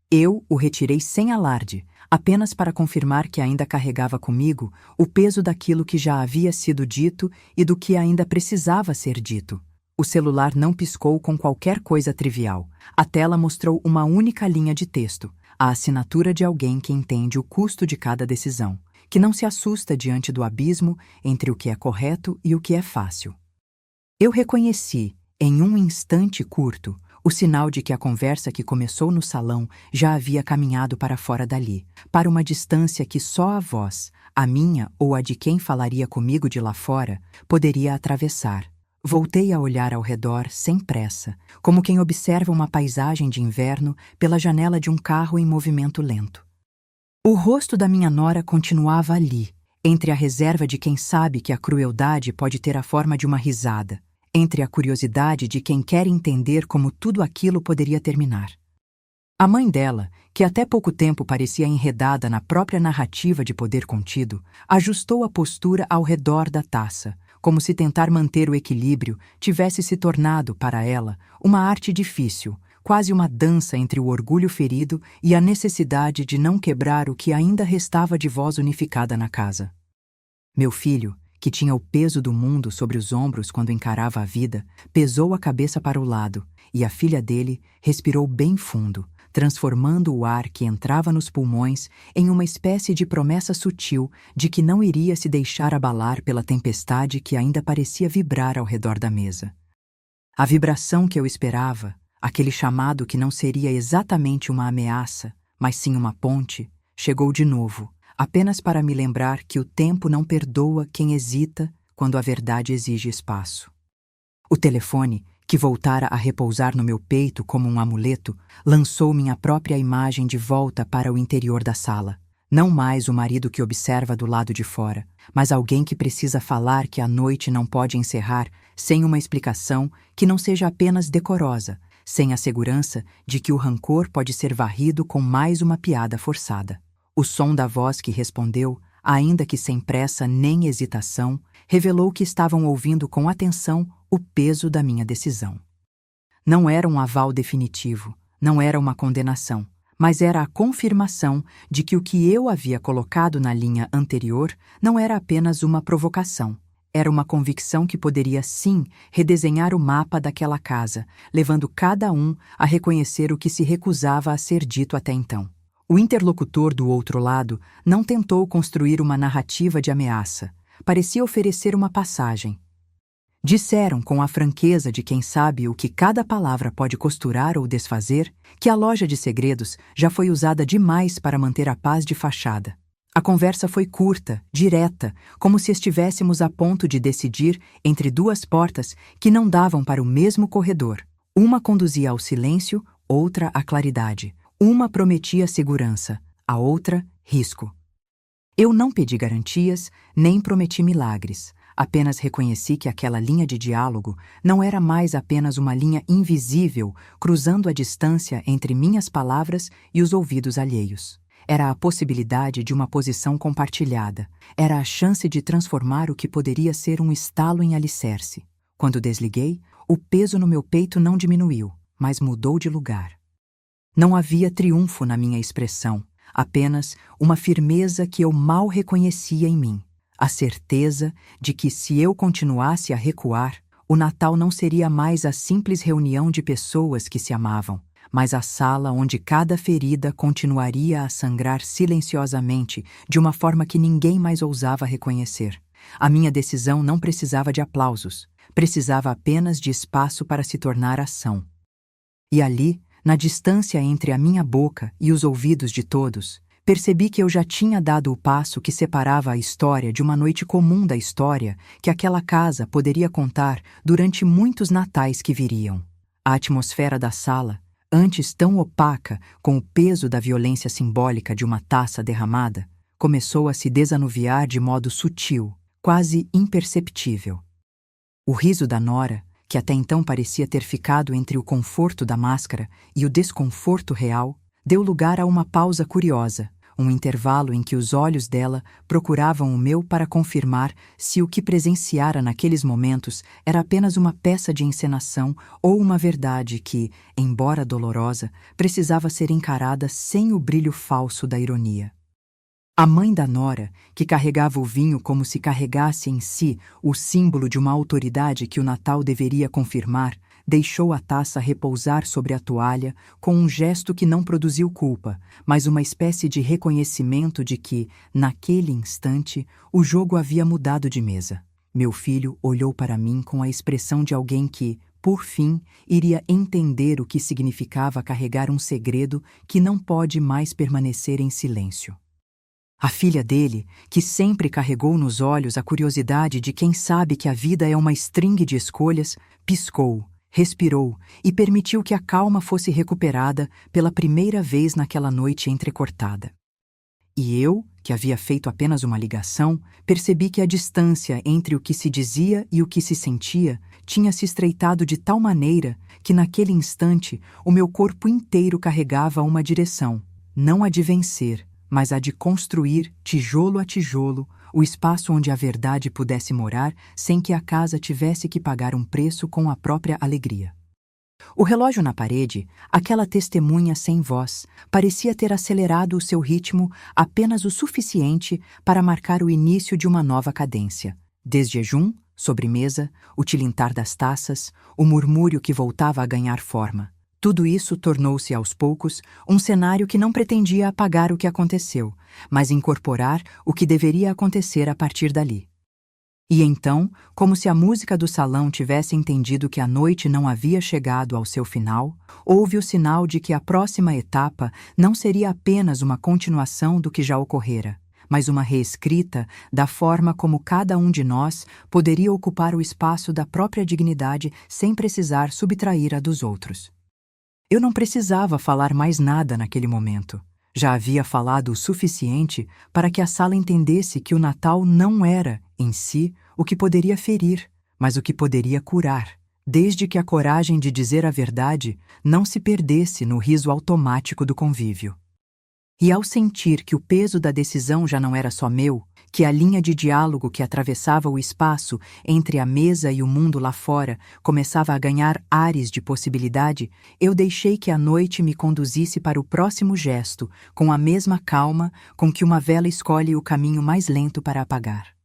Eu o retirei sem alarde, apenas para confirmar que ainda carregava comigo o peso daquilo que já havia sido dito e do que ainda precisava ser dito. O celular não piscou com qualquer coisa trivial. A tela mostrou uma única linha de texto, a assinatura de alguém que entende o custo de cada decisão, que não se assusta diante do abismo entre o que é correto e o que é fácil. Eu reconheci, em um instante curto, o sinal de que a conversa que começou no salão já havia caminhado para fora dali, para uma distância que só a voz, a minha ou a de quem falaria comigo de lá fora, poderia atravessar. Voltei a olhar ao redor sem pressa, como quem observa uma paisagem de inverno pela janela de um carro em movimento lento. O rosto da minha nora continuava ali, entre a reserva de quem sabe que a crueldade pode ter a forma de uma risada, entre a curiosidade de quem quer entender como tudo aquilo poderia terminar. A mãe dela, que até pouco tempo parecia enredada na própria narrativa de poder contido, ajustou a postura ao redor da taça, como se tentar manter o equilíbrio tivesse se tornado, para ela, uma arte difícil, quase uma dança entre o orgulho ferido e a necessidade de não quebrar o que ainda restava de voz unificada na casa. Meu filho, que tinha o peso do mundo sobre os ombros quando encarava a vida, pesou a cabeça para o lado, e a filha dele respirou bem fundo, transformando o ar que entrava nos pulmões em uma espécie de promessa sutil de que não iria se deixar abalar pela tempestade que ainda parecia vibrar ao redor da mesa. A vibração que eu esperava, aquele chamado que não seria exatamente uma ameaça, mas sim uma ponte, chegou de novo, apenas para me lembrar que o tempo não perdoa quem hesita quando a verdade exige espaço. O telefone, que voltara a repousar no meu peito como um amuleto, lançou minha própria imagem de volta para o interior da sala. Não mais o marido que observa do lado de fora, mas alguém que precisa falar que a noite não pode encerrar sem uma explicação que não seja apenas decorosa, sem a segurança de que o rancor pode ser varrido com mais uma piada forçada. O som da voz que respondeu, ainda que sem pressa nem hesitação, revelou que estavam ouvindo com atenção o peso da minha decisão. Não era um aval definitivo, não era uma condenação, mas era a confirmação de que o que eu havia colocado na linha anterior não era apenas uma provocação. Era uma convicção que poderia, sim, redesenhar o mapa daquela casa, levando cada um a reconhecer o que se recusava a ser dito até então. O interlocutor do outro lado não tentou construir uma narrativa de ameaça. Parecia oferecer uma passagem. Disseram com a franqueza de quem sabe o que cada palavra pode costurar ou desfazer, que a loja de segredos já foi usada demais para manter a paz de fachada. A conversa foi curta, direta, como se estivéssemos a ponto de decidir entre duas portas que não davam para o mesmo corredor. Uma conduzia ao silêncio, outra à claridade. Uma prometia segurança, a outra, risco. Eu não pedi garantias, nem prometi milagres. Apenas reconheci que aquela linha de diálogo não era mais apenas uma linha invisível cruzando a distância entre minhas palavras e os ouvidos alheios. Era a possibilidade de uma posição compartilhada. Era a chance de transformar o que poderia ser um estalo em alicerce. Quando desliguei, o peso no meu peito não diminuiu, mas mudou de lugar. Não havia triunfo na minha expressão, apenas uma firmeza que eu mal reconhecia em mim. A certeza de que, se eu continuasse a recuar, o Natal não seria mais a simples reunião de pessoas que se amavam, mas a sala onde cada ferida continuaria a sangrar silenciosamente de uma forma que ninguém mais ousava reconhecer. A minha decisão não precisava de aplausos, precisava apenas de espaço para se tornar ação. E ali, na distância entre a minha boca e os ouvidos de todos, percebi que eu já tinha dado o passo que separava a história de uma noite comum da história que aquela casa poderia contar durante muitos natais que viriam. A atmosfera da sala, antes tão opaca com o peso da violência simbólica de uma taça derramada, começou a se desanuviar de modo sutil, quase imperceptível. O riso da nora, que até então parecia ter ficado entre o conforto da máscara e o desconforto real, deu lugar a uma pausa curiosa, um intervalo em que os olhos dela procuravam o meu para confirmar se o que presenciara naqueles momentos era apenas uma peça de encenação ou uma verdade que, embora dolorosa, precisava ser encarada sem o brilho falso da ironia. A mãe da nora, que carregava o vinho como se carregasse em si o símbolo de uma autoridade que o Natal deveria confirmar, deixou a taça repousar sobre a toalha com um gesto que não produziu culpa, mas uma espécie de reconhecimento de que, naquele instante, o jogo havia mudado de mesa. Meu filho olhou para mim com a expressão de alguém que, por fim, iria entender o que significava carregar um segredo que não pode mais permanecer em silêncio. A filha dele, que sempre carregou nos olhos a curiosidade de quem sabe que a vida é uma string de escolhas, piscou, respirou e permitiu que a calma fosse recuperada pela primeira vez naquela noite entrecortada. E eu, que havia feito apenas uma ligação, percebi que a distância entre o que se dizia e o que se sentia tinha se estreitado de tal maneira que, naquele instante, o meu corpo inteiro carregava uma direção, não a de vencer, mas a de construir, tijolo a tijolo, o espaço onde a verdade pudesse morar sem que a casa tivesse que pagar um preço com a própria alegria. O relógio na parede, aquela testemunha sem voz, parecia ter acelerado o seu ritmo apenas o suficiente para marcar o início de uma nova cadência. Desjejum, sobremesa, o tilintar das taças, o murmúrio que voltava a ganhar forma. Tudo isso tornou-se aos poucos um cenário que não pretendia apagar o que aconteceu, mas incorporar o que deveria acontecer a partir dali. E então, como se a música do salão tivesse entendido que a noite não havia chegado ao seu final, houve o sinal de que a próxima etapa não seria apenas uma continuação do que já ocorrera, mas uma reescrita da forma como cada um de nós poderia ocupar o espaço da própria dignidade sem precisar subtrair a dos outros. Eu não precisava falar mais nada naquele momento. Já havia falado o suficiente para que a sala entendesse que o Natal não era, em si, o que poderia ferir, mas o que poderia curar, desde que a coragem de dizer a verdade não se perdesse no riso automático do convívio. E ao sentir que o peso da decisão já não era só meu, que a linha de diálogo que atravessava o espaço entre a mesa e o mundo lá fora começava a ganhar ares de possibilidade, eu deixei que a noite me conduzisse para o próximo gesto, com a mesma calma com que uma vela escolhe o caminho mais lento para apagar.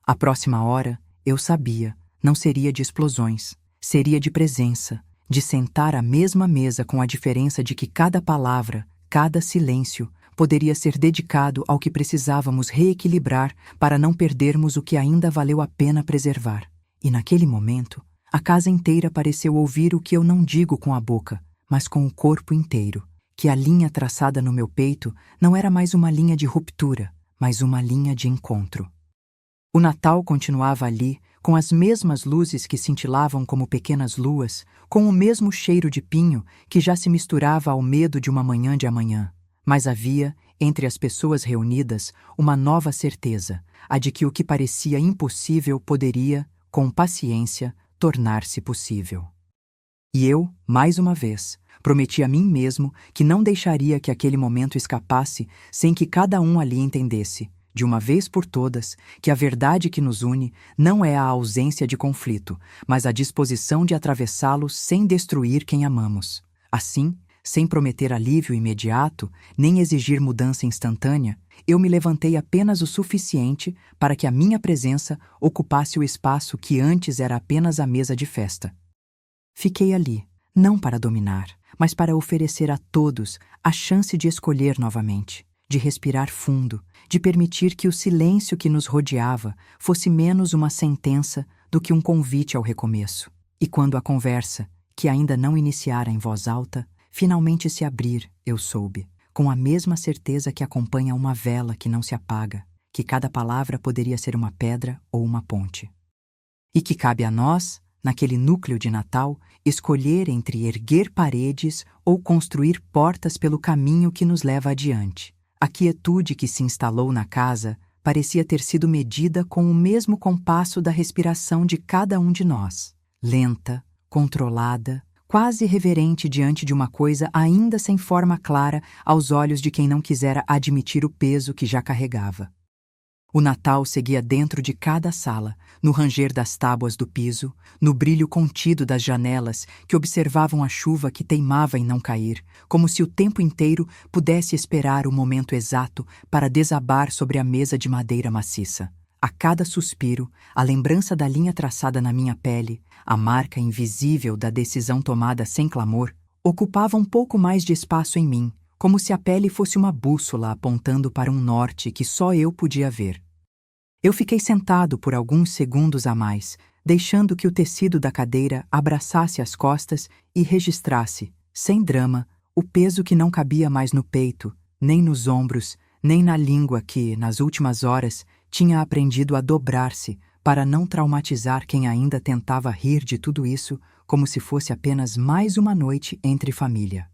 A próxima hora, eu sabia, não seria de explosões, seria de presença, de sentar à mesma mesa com a diferença de que cada palavra, cada silêncio, poderia ser dedicado ao que precisávamos reequilibrar para não perdermos o que ainda valeu a pena preservar. E naquele momento, a casa inteira pareceu ouvir o que eu não digo com a boca, mas com o corpo inteiro, que a linha traçada no meu peito não era mais uma linha de ruptura, mas uma linha de encontro. O Natal continuava ali, com as mesmas luzes que cintilavam como pequenas luas, com o mesmo cheiro de pinho que já se misturava ao medo de uma manhã de amanhã. Mas havia, entre as pessoas reunidas, uma nova certeza, a de que o que parecia impossível poderia, com paciência, tornar-se possível. E eu, mais uma vez, prometi a mim mesmo que não deixaria que aquele momento escapasse sem que cada um ali entendesse, de uma vez por todas, que a verdade que nos une não é a ausência de conflito, mas a disposição de atravessá-lo sem destruir quem amamos. Assim, sem prometer alívio imediato, nem exigir mudança instantânea, eu me levantei apenas o suficiente para que a minha presença ocupasse o espaço que antes era apenas a mesa de festa. Fiquei ali, não para dominar, mas para oferecer a todos a chance de escolher novamente, de respirar fundo, de permitir que o silêncio que nos rodeava fosse menos uma sentença do que um convite ao recomeço. E quando a conversa, que ainda não iniciara em voz alta, finalmente se abrir, eu soube, com a mesma certeza que acompanha uma vela que não se apaga, que cada palavra poderia ser uma pedra ou uma ponte. E que cabe a nós, naquele núcleo de Natal, escolher entre erguer paredes ou construir portas pelo caminho que nos leva adiante. A quietude que se instalou na casa parecia ter sido medida com o mesmo compasso da respiração de cada um de nós, lenta, controlada, quase reverente diante de uma coisa ainda sem forma clara aos olhos de quem não quisera admitir o peso que já carregava. O Natal seguia dentro de cada sala, no ranger das tábuas do piso, no brilho contido das janelas que observavam a chuva que teimava em não cair, como se o tempo inteiro pudesse esperar o momento exato para desabar sobre a mesa de madeira maciça. A cada suspiro, a lembrança da linha traçada na minha pele, a marca invisível da decisão tomada sem clamor, ocupava um pouco mais de espaço em mim, como se a pele fosse uma bússola apontando para um norte que só eu podia ver. Eu fiquei sentado por alguns segundos a mais, deixando que o tecido da cadeira abraçasse as costas e registrasse, sem drama, o peso que não cabia mais no peito, nem nos ombros, nem na língua que, nas últimas horas, tinha aprendido a dobrar-se para não traumatizar quem ainda tentava rir de tudo isso como se fosse apenas mais uma noite entre família.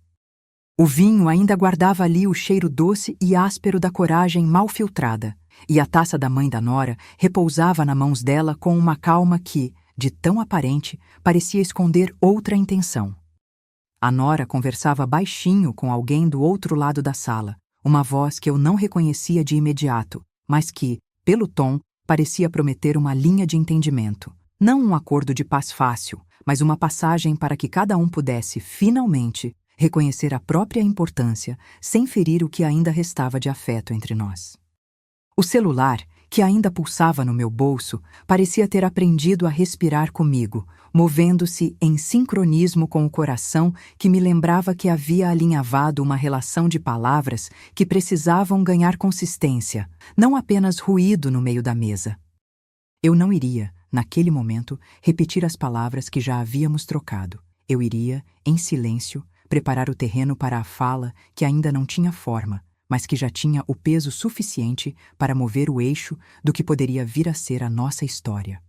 O vinho ainda guardava ali o cheiro doce e áspero da coragem mal filtrada, e a taça da mãe da nora repousava nas mãos dela com uma calma que, de tão aparente, parecia esconder outra intenção. A nora conversava baixinho com alguém do outro lado da sala, uma voz que eu não reconhecia de imediato, mas que, pelo tom, parecia prometer uma linha de entendimento. Não um acordo de paz fácil, mas uma passagem para que cada um pudesse, finalmente, reconhecer a própria importância, sem ferir o que ainda restava de afeto entre nós. O celular, que ainda pulsava no meu bolso, parecia ter aprendido a respirar comigo, movendo-se em sincronismo com o coração que me lembrava que havia alinhavado uma relação de palavras que precisavam ganhar consistência, não apenas ruído no meio da mesa. Eu não iria, naquele momento, repetir as palavras que já havíamos trocado. Eu iria, em silêncio, preparar o terreno para a fala que ainda não tinha forma, mas que já tinha o peso suficiente para mover o eixo do que poderia vir a ser a nossa história.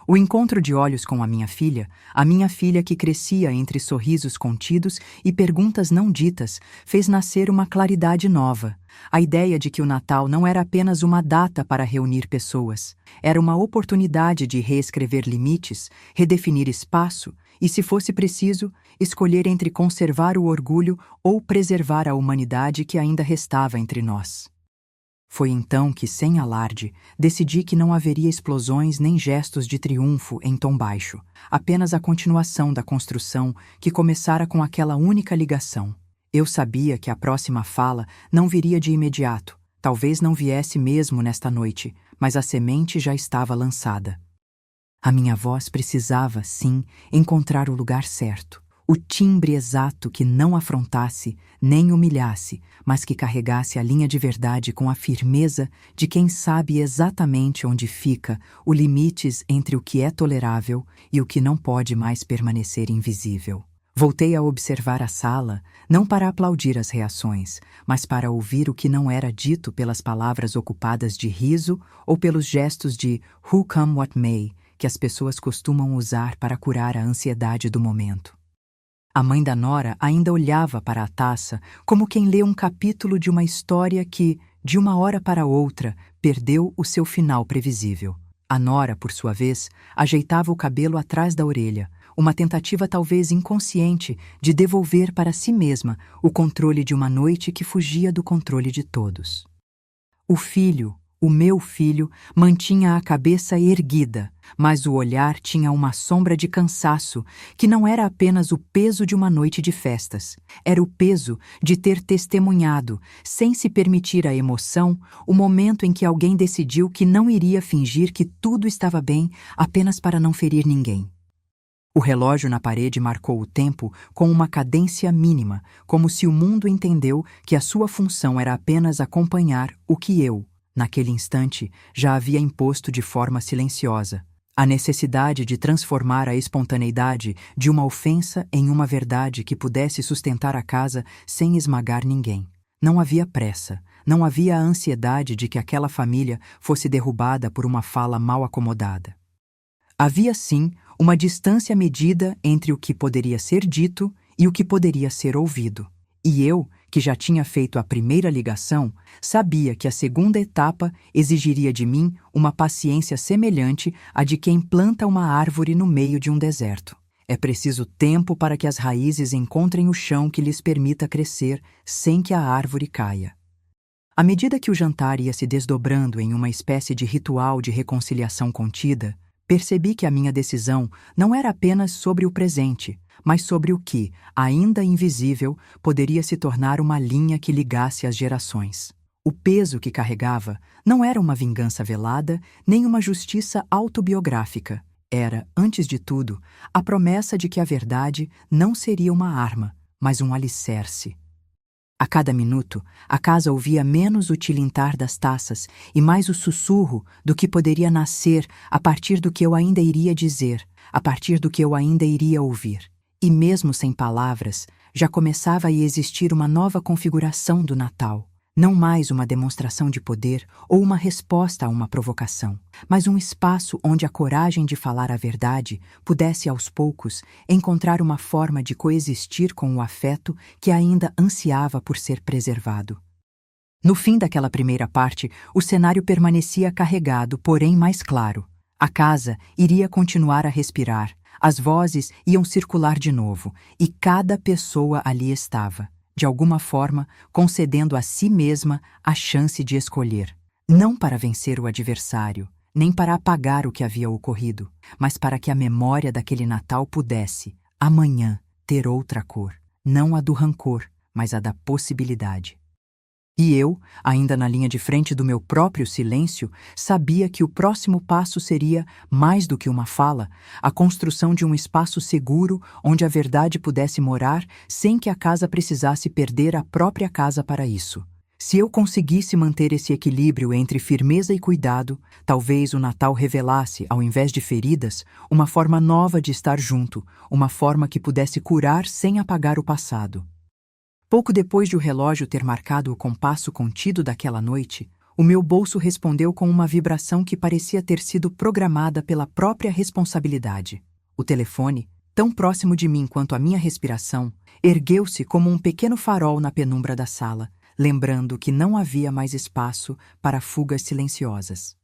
O encontro de olhos com a minha filha que crescia entre sorrisos contidos e perguntas não ditas, fez nascer uma claridade nova. A ideia de que o Natal não era apenas uma data para reunir pessoas, era uma oportunidade de reescrever limites, redefinir espaço e, se fosse preciso, escolher entre conservar o orgulho ou preservar a humanidade que ainda restava entre nós. Foi então que, sem alarde, decidi que não haveria explosões nem gestos de triunfo em tom baixo, apenas a continuação da construção que começara com aquela única ligação. Eu sabia que a próxima fala não viria de imediato, talvez não viesse mesmo nesta noite, mas a semente já estava lançada. A minha voz precisava, sim, encontrar o lugar certo, o timbre exato que não afrontasse nem humilhasse, mas que carregasse a linha de verdade com a firmeza de quem sabe exatamente onde fica o limites entre o que é tolerável e o que não pode mais permanecer invisível. Voltei a observar a sala, não para aplaudir as reações, mas para ouvir o que não era dito pelas palavras ocupadas de riso ou pelos gestos de "who come what may", que as pessoas costumam usar para curar a ansiedade do momento. A mãe da nora ainda olhava para a taça como quem lê um capítulo de uma história que, de uma hora para outra, perdeu o seu final previsível. A nora, por sua vez, ajeitava o cabelo atrás da orelha, uma tentativa talvez inconsciente de devolver para si mesma o controle de uma noite que fugia do controle de todos. O meu filho, mantinha a cabeça erguida, mas o olhar tinha uma sombra de cansaço que não era apenas o peso de uma noite de festas, era o peso de ter testemunhado, sem se permitir a emoção, o momento em que alguém decidiu que não iria fingir que tudo estava bem apenas para não ferir ninguém. O relógio na parede marcou o tempo com uma cadência mínima, como se o mundo entendeu que a sua função era apenas acompanhar o que eu, naquele instante, já havia imposto de forma silenciosa. A necessidade de transformar a espontaneidade de uma ofensa em uma verdade que pudesse sustentar a casa sem esmagar ninguém. Não havia pressa, não havia a ansiedade de que aquela família fosse derrubada por uma fala mal acomodada. Havia, sim, uma distância medida entre o que poderia ser dito e o que poderia ser ouvido. E eu, que já tinha feito a primeira ligação, sabia que a segunda etapa exigiria de mim uma paciência semelhante à de quem planta uma árvore no meio de um deserto. É preciso tempo para que as raízes encontrem o chão que lhes permita crescer sem que a árvore caia. À medida que o jantar ia se desdobrando em uma espécie de ritual de reconciliação contida, percebi que a minha decisão não era apenas sobre o presente, mas sobre o que, ainda invisível, poderia se tornar uma linha que ligasse as gerações. O peso que carregava não era uma vingança velada, nem uma justiça autobiográfica. Era, antes de tudo, a promessa de que a verdade não seria uma arma, mas um alicerce. A cada minuto, a casa ouvia menos o tilintar das taças e mais o sussurro do que poderia nascer a partir do que eu ainda iria dizer, a partir do que eu ainda iria ouvir. E mesmo sem palavras, já começava a existir uma nova configuração do Natal. Não mais uma demonstração de poder ou uma resposta a uma provocação, mas um espaço onde a coragem de falar a verdade pudesse, aos poucos, encontrar uma forma de coexistir com o afeto que ainda ansiava por ser preservado. No fim daquela primeira parte, o cenário permanecia carregado, porém mais claro. A casa iria continuar a respirar, as vozes iam circular de novo, e cada pessoa ali estava, de alguma forma, concedendo a si mesma a chance de escolher, não para vencer o adversário, nem para apagar o que havia ocorrido, mas para que a memória daquele Natal pudesse, amanhã, ter outra cor, não a do rancor, mas a da possibilidade. E eu, ainda na linha de frente do meu próprio silêncio, sabia que o próximo passo seria, mais do que uma fala, a construção de um espaço seguro onde a verdade pudesse morar sem que a casa precisasse perder a própria casa para isso. Se eu conseguisse manter esse equilíbrio entre firmeza e cuidado, talvez o Natal revelasse, ao invés de feridas, uma forma nova de estar junto, uma forma que pudesse curar sem apagar o passado. Pouco depois de o relógio ter marcado o compasso contido daquela noite, o meu bolso respondeu com uma vibração que parecia ter sido programada pela própria responsabilidade. O telefone, tão próximo de mim quanto a minha respiração, ergueu-se como um pequeno farol na penumbra da sala, lembrando que não havia mais espaço para fugas silenciosas.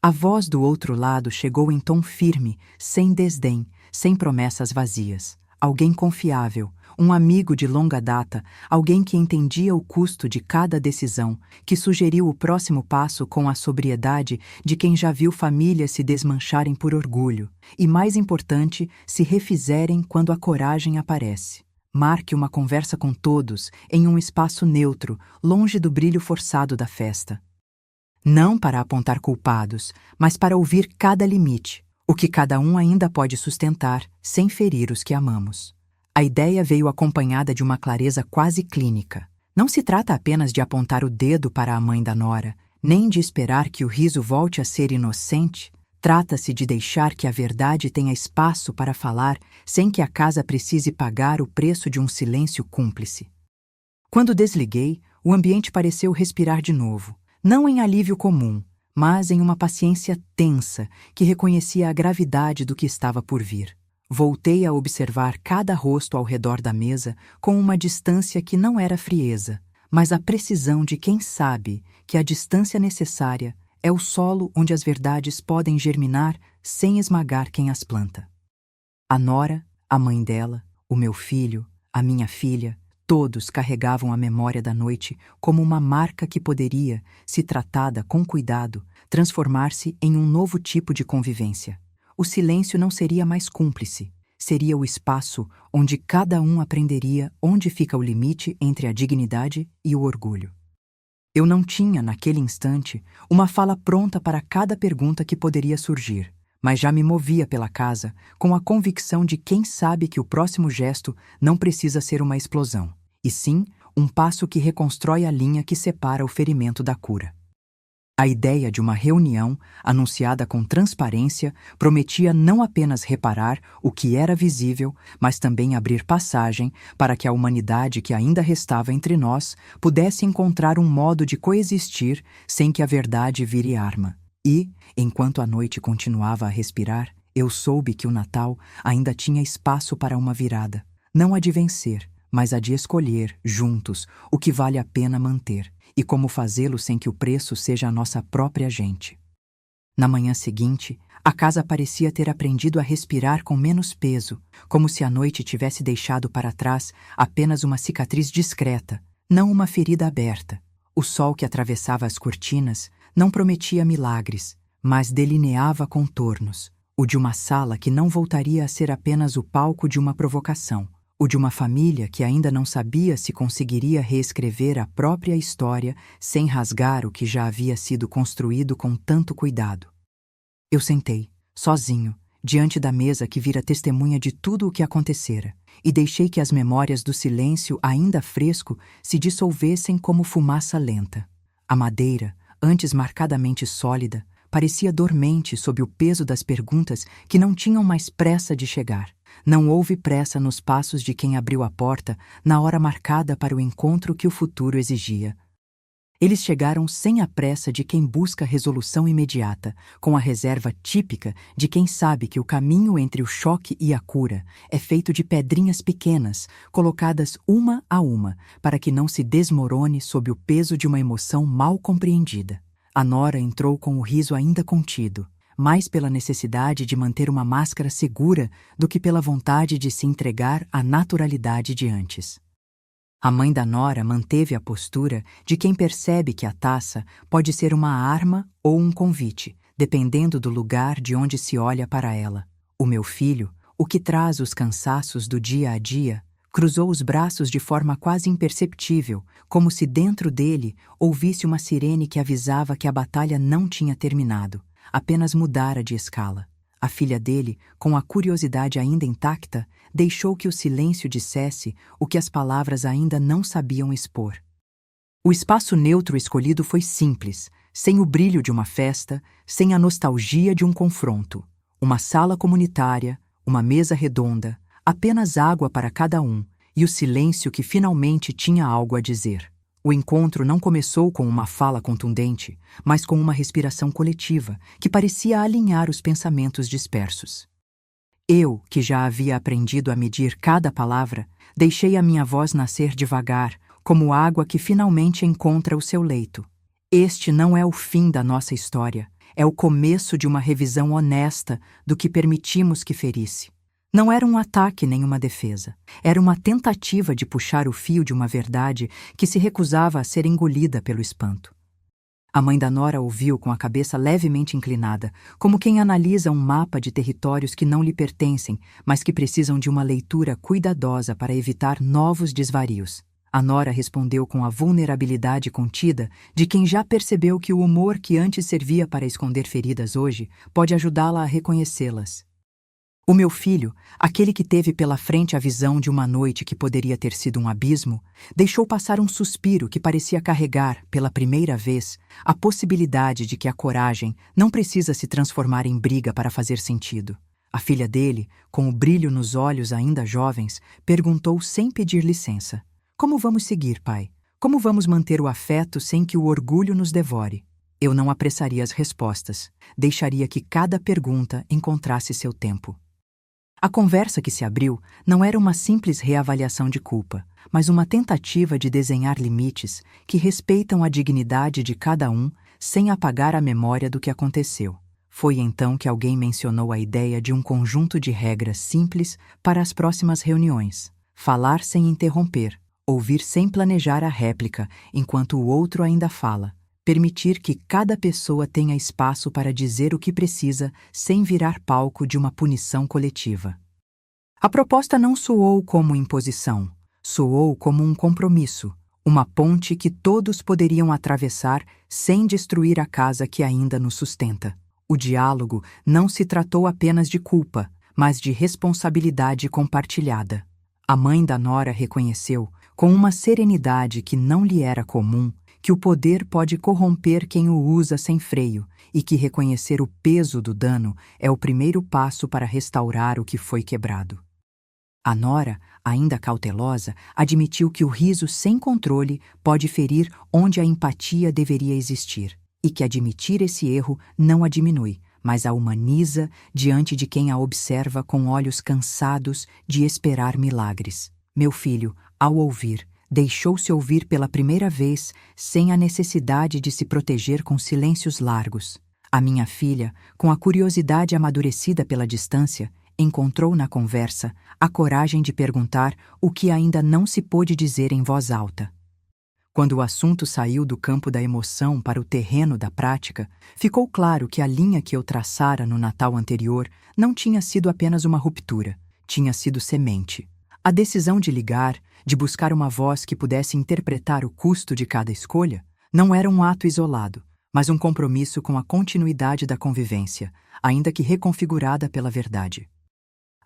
A voz do outro lado chegou em tom firme, sem desdém, sem promessas vazias. Alguém confiável, um amigo de longa data, alguém que entendia o custo de cada decisão, que sugeriu o próximo passo com a sobriedade de quem já viu famílias se desmancharem por orgulho e, mais importante, se refizerem quando a coragem aparece. Marque uma conversa com todos em um espaço neutro, longe do brilho forçado da festa. Não para apontar culpados, mas para ouvir cada limite, o que cada um ainda pode sustentar sem ferir os que amamos. A ideia veio acompanhada de uma clareza quase clínica. Não se trata apenas de apontar o dedo para a mãe da nora, nem de esperar que o riso volte a ser inocente. Trata-se de deixar que a verdade tenha espaço para falar sem que a casa precise pagar o preço de um silêncio cúmplice. Quando desliguei, o ambiente pareceu respirar de novo, não em alívio comum, mas em uma paciência tensa que reconhecia a gravidade do que estava por vir. Voltei a observar cada rosto ao redor da mesa com uma distância que não era frieza, mas a precisão de quem sabe que a distância necessária é o solo onde as verdades podem germinar sem esmagar quem as planta. A nora, a mãe dela, o meu filho, a minha filha, todos carregavam a memória da noite como uma marca que poderia, se tratada com cuidado, transformar-se em um novo tipo de convivência. O silêncio não seria mais cúmplice, seria o espaço onde cada um aprenderia onde fica o limite entre a dignidade e o orgulho. Eu não tinha, naquele instante, uma fala pronta para cada pergunta que poderia surgir, mas já me movia pela casa com a convicção de quem sabe que o próximo gesto não precisa ser uma explosão, e sim um passo que reconstrói a linha que separa o ferimento da cura. A ideia de uma reunião, anunciada com transparência, prometia não apenas reparar o que era visível, mas também abrir passagem para que a humanidade que ainda restava entre nós pudesse encontrar um modo de coexistir sem que a verdade vire arma. E, enquanto a noite continuava a respirar, eu soube que o Natal ainda tinha espaço para uma virada. Não a de vencer, mas a de escolher, juntos, o que vale a pena manter. E como fazê-lo sem que o preço seja a nossa própria gente. Na manhã seguinte, a casa parecia ter aprendido a respirar com menos peso, como se a noite tivesse deixado para trás apenas uma cicatriz discreta, não uma ferida aberta. O sol que atravessava as cortinas não prometia milagres, mas delineava contornos, o de uma sala que não voltaria a ser apenas o palco de uma provocação, o de uma família que ainda não sabia se conseguiria reescrever a própria história sem rasgar o que já havia sido construído com tanto cuidado. Eu sentei, sozinho, diante da mesa que vira testemunha de tudo o que acontecera, e deixei que as memórias do silêncio ainda fresco se dissolvessem como fumaça lenta. A madeira, antes marcadamente sólida, parecia dormente sob o peso das perguntas que não tinham mais pressa de chegar. Não houve pressa nos passos de quem abriu a porta na hora marcada para o encontro que o futuro exigia. Eles chegaram sem a pressa de quem busca resolução imediata, com a reserva típica de quem sabe que o caminho entre o choque e a cura é feito de pedrinhas pequenas, colocadas uma a uma, para que não se desmorone sob o peso de uma emoção mal compreendida. A nora entrou com o riso ainda contido, mais pela necessidade de manter uma máscara segura do que pela vontade de se entregar à naturalidade de antes. A mãe da nora manteve a postura de quem percebe que a taça pode ser uma arma ou um convite, dependendo do lugar de onde se olha para ela. O meu filho, o que traz os cansaços do dia a dia, cruzou os braços de forma quase imperceptível, como se dentro dele ouvisse uma sirene que avisava que a batalha não tinha terminado, apenas mudara de escala. A filha dele, com a curiosidade ainda intacta, deixou que o silêncio dissesse o que as palavras ainda não sabiam expor. O espaço neutro escolhido foi simples, sem o brilho de uma festa, sem a nostalgia de um confronto. Uma sala comunitária, uma mesa redonda, apenas água para cada um, e o silêncio que finalmente tinha algo a dizer. O encontro não começou com uma fala contundente, mas com uma respiração coletiva, que parecia alinhar os pensamentos dispersos. Eu, que já havia aprendido a medir cada palavra, deixei a minha voz nascer devagar, como água que finalmente encontra o seu leito. Este não é o fim da nossa história, é o começo de uma revisão honesta do que permitimos que ferisse. Não era um ataque nem uma defesa. Era uma tentativa de puxar o fio de uma verdade que se recusava a ser engolida pelo espanto. A mãe da nora ouviu com a cabeça levemente inclinada, como quem analisa um mapa de territórios que não lhe pertencem, mas que precisam de uma leitura cuidadosa para evitar novos desvarios. A nora respondeu com a vulnerabilidade contida de quem já percebeu que o humor que antes servia para esconder feridas hoje pode ajudá-la a reconhecê-las. O meu filho, aquele que teve pela frente a visão de uma noite que poderia ter sido um abismo, deixou passar um suspiro que parecia carregar, pela primeira vez, a possibilidade de que a coragem não precisa se transformar em briga para fazer sentido. A filha dele, com o brilho nos olhos ainda jovens, perguntou sem pedir licença: "Como vamos seguir, pai? Como vamos manter o afeto sem que o orgulho nos devore?" Eu não apressaria as respostas, deixaria que cada pergunta encontrasse seu tempo. A conversa que se abriu não era uma simples reavaliação de culpa, mas uma tentativa de desenhar limites que respeitam a dignidade de cada um sem apagar a memória do que aconteceu. Foi então que alguém mencionou a ideia de um conjunto de regras simples para as próximas reuniões: falar sem interromper, ouvir sem planejar a réplica enquanto o outro ainda fala, permitir que cada pessoa tenha espaço para dizer o que precisa sem virar palco de uma punição coletiva. A proposta não soou como imposição, soou como um compromisso, uma ponte que todos poderiam atravessar sem destruir a casa que ainda nos sustenta. O diálogo não se tratou apenas de culpa, mas de responsabilidade compartilhada. A mãe da nora reconheceu, com uma serenidade que não lhe era comum, que o poder pode corromper quem o usa sem freio e que reconhecer o peso do dano é o primeiro passo para restaurar o que foi quebrado. A nora, ainda cautelosa, admitiu que o riso sem controle pode ferir onde a empatia deveria existir e que admitir esse erro não a diminui, mas a humaniza diante de quem a observa com olhos cansados de esperar milagres. Meu filho, ao ouvir, deixou-se ouvir pela primeira vez sem a necessidade de se proteger com silêncios largos. A minha filha, com a curiosidade amadurecida pela distância, encontrou na conversa a coragem de perguntar o que ainda não se pôde dizer em voz alta. Quando o assunto saiu do campo da emoção para o terreno da prática, ficou claro que a linha que eu traçara no Natal anterior não tinha sido apenas uma ruptura, tinha sido semente. A decisão de ligar, de buscar uma voz que pudesse interpretar o custo de cada escolha, não era um ato isolado, mas um compromisso com a continuidade da convivência, ainda que reconfigurada pela verdade.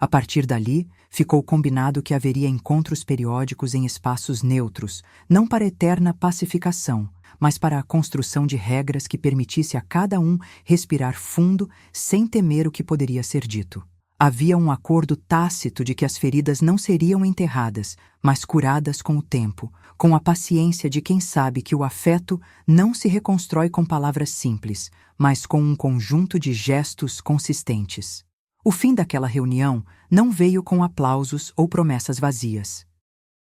A partir dali, ficou combinado que haveria encontros periódicos em espaços neutros, não para eterna pacificação, mas para a construção de regras que permitisse a cada um respirar fundo sem temer o que poderia ser dito. Havia um acordo tácito de que as feridas não seriam enterradas, mas curadas com o tempo, com a paciência de quem sabe que o afeto não se reconstrói com palavras simples, mas com um conjunto de gestos consistentes. O fim daquela reunião não veio com aplausos ou promessas vazias.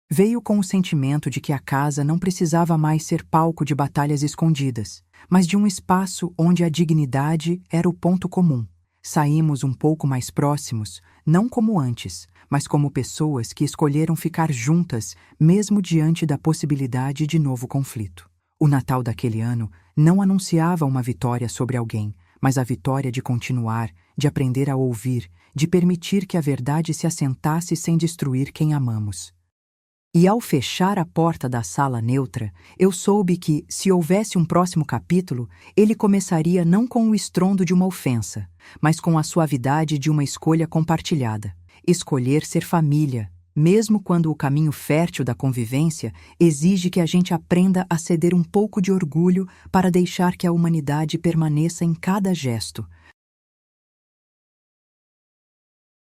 Veio com o sentimento de que a casa não precisava mais ser palco de batalhas escondidas, mas de um espaço onde a dignidade era o ponto comum. Saímos um pouco mais próximos, não como antes, mas como pessoas que escolheram ficar juntas, mesmo diante da possibilidade de novo conflito. O Natal daquele ano não anunciava uma vitória sobre alguém, mas a vitória de continuar, de aprender a ouvir, de permitir que a verdade se assentasse sem destruir quem amamos. E ao fechar a porta da sala neutra, eu soube que, se houvesse um próximo capítulo, ele começaria não com o estrondo de uma ofensa, mas com a suavidade de uma escolha compartilhada. Escolher ser família, mesmo quando o caminho fértil da convivência exige que a gente aprenda a ceder um pouco de orgulho para deixar que a humanidade permaneça em cada gesto,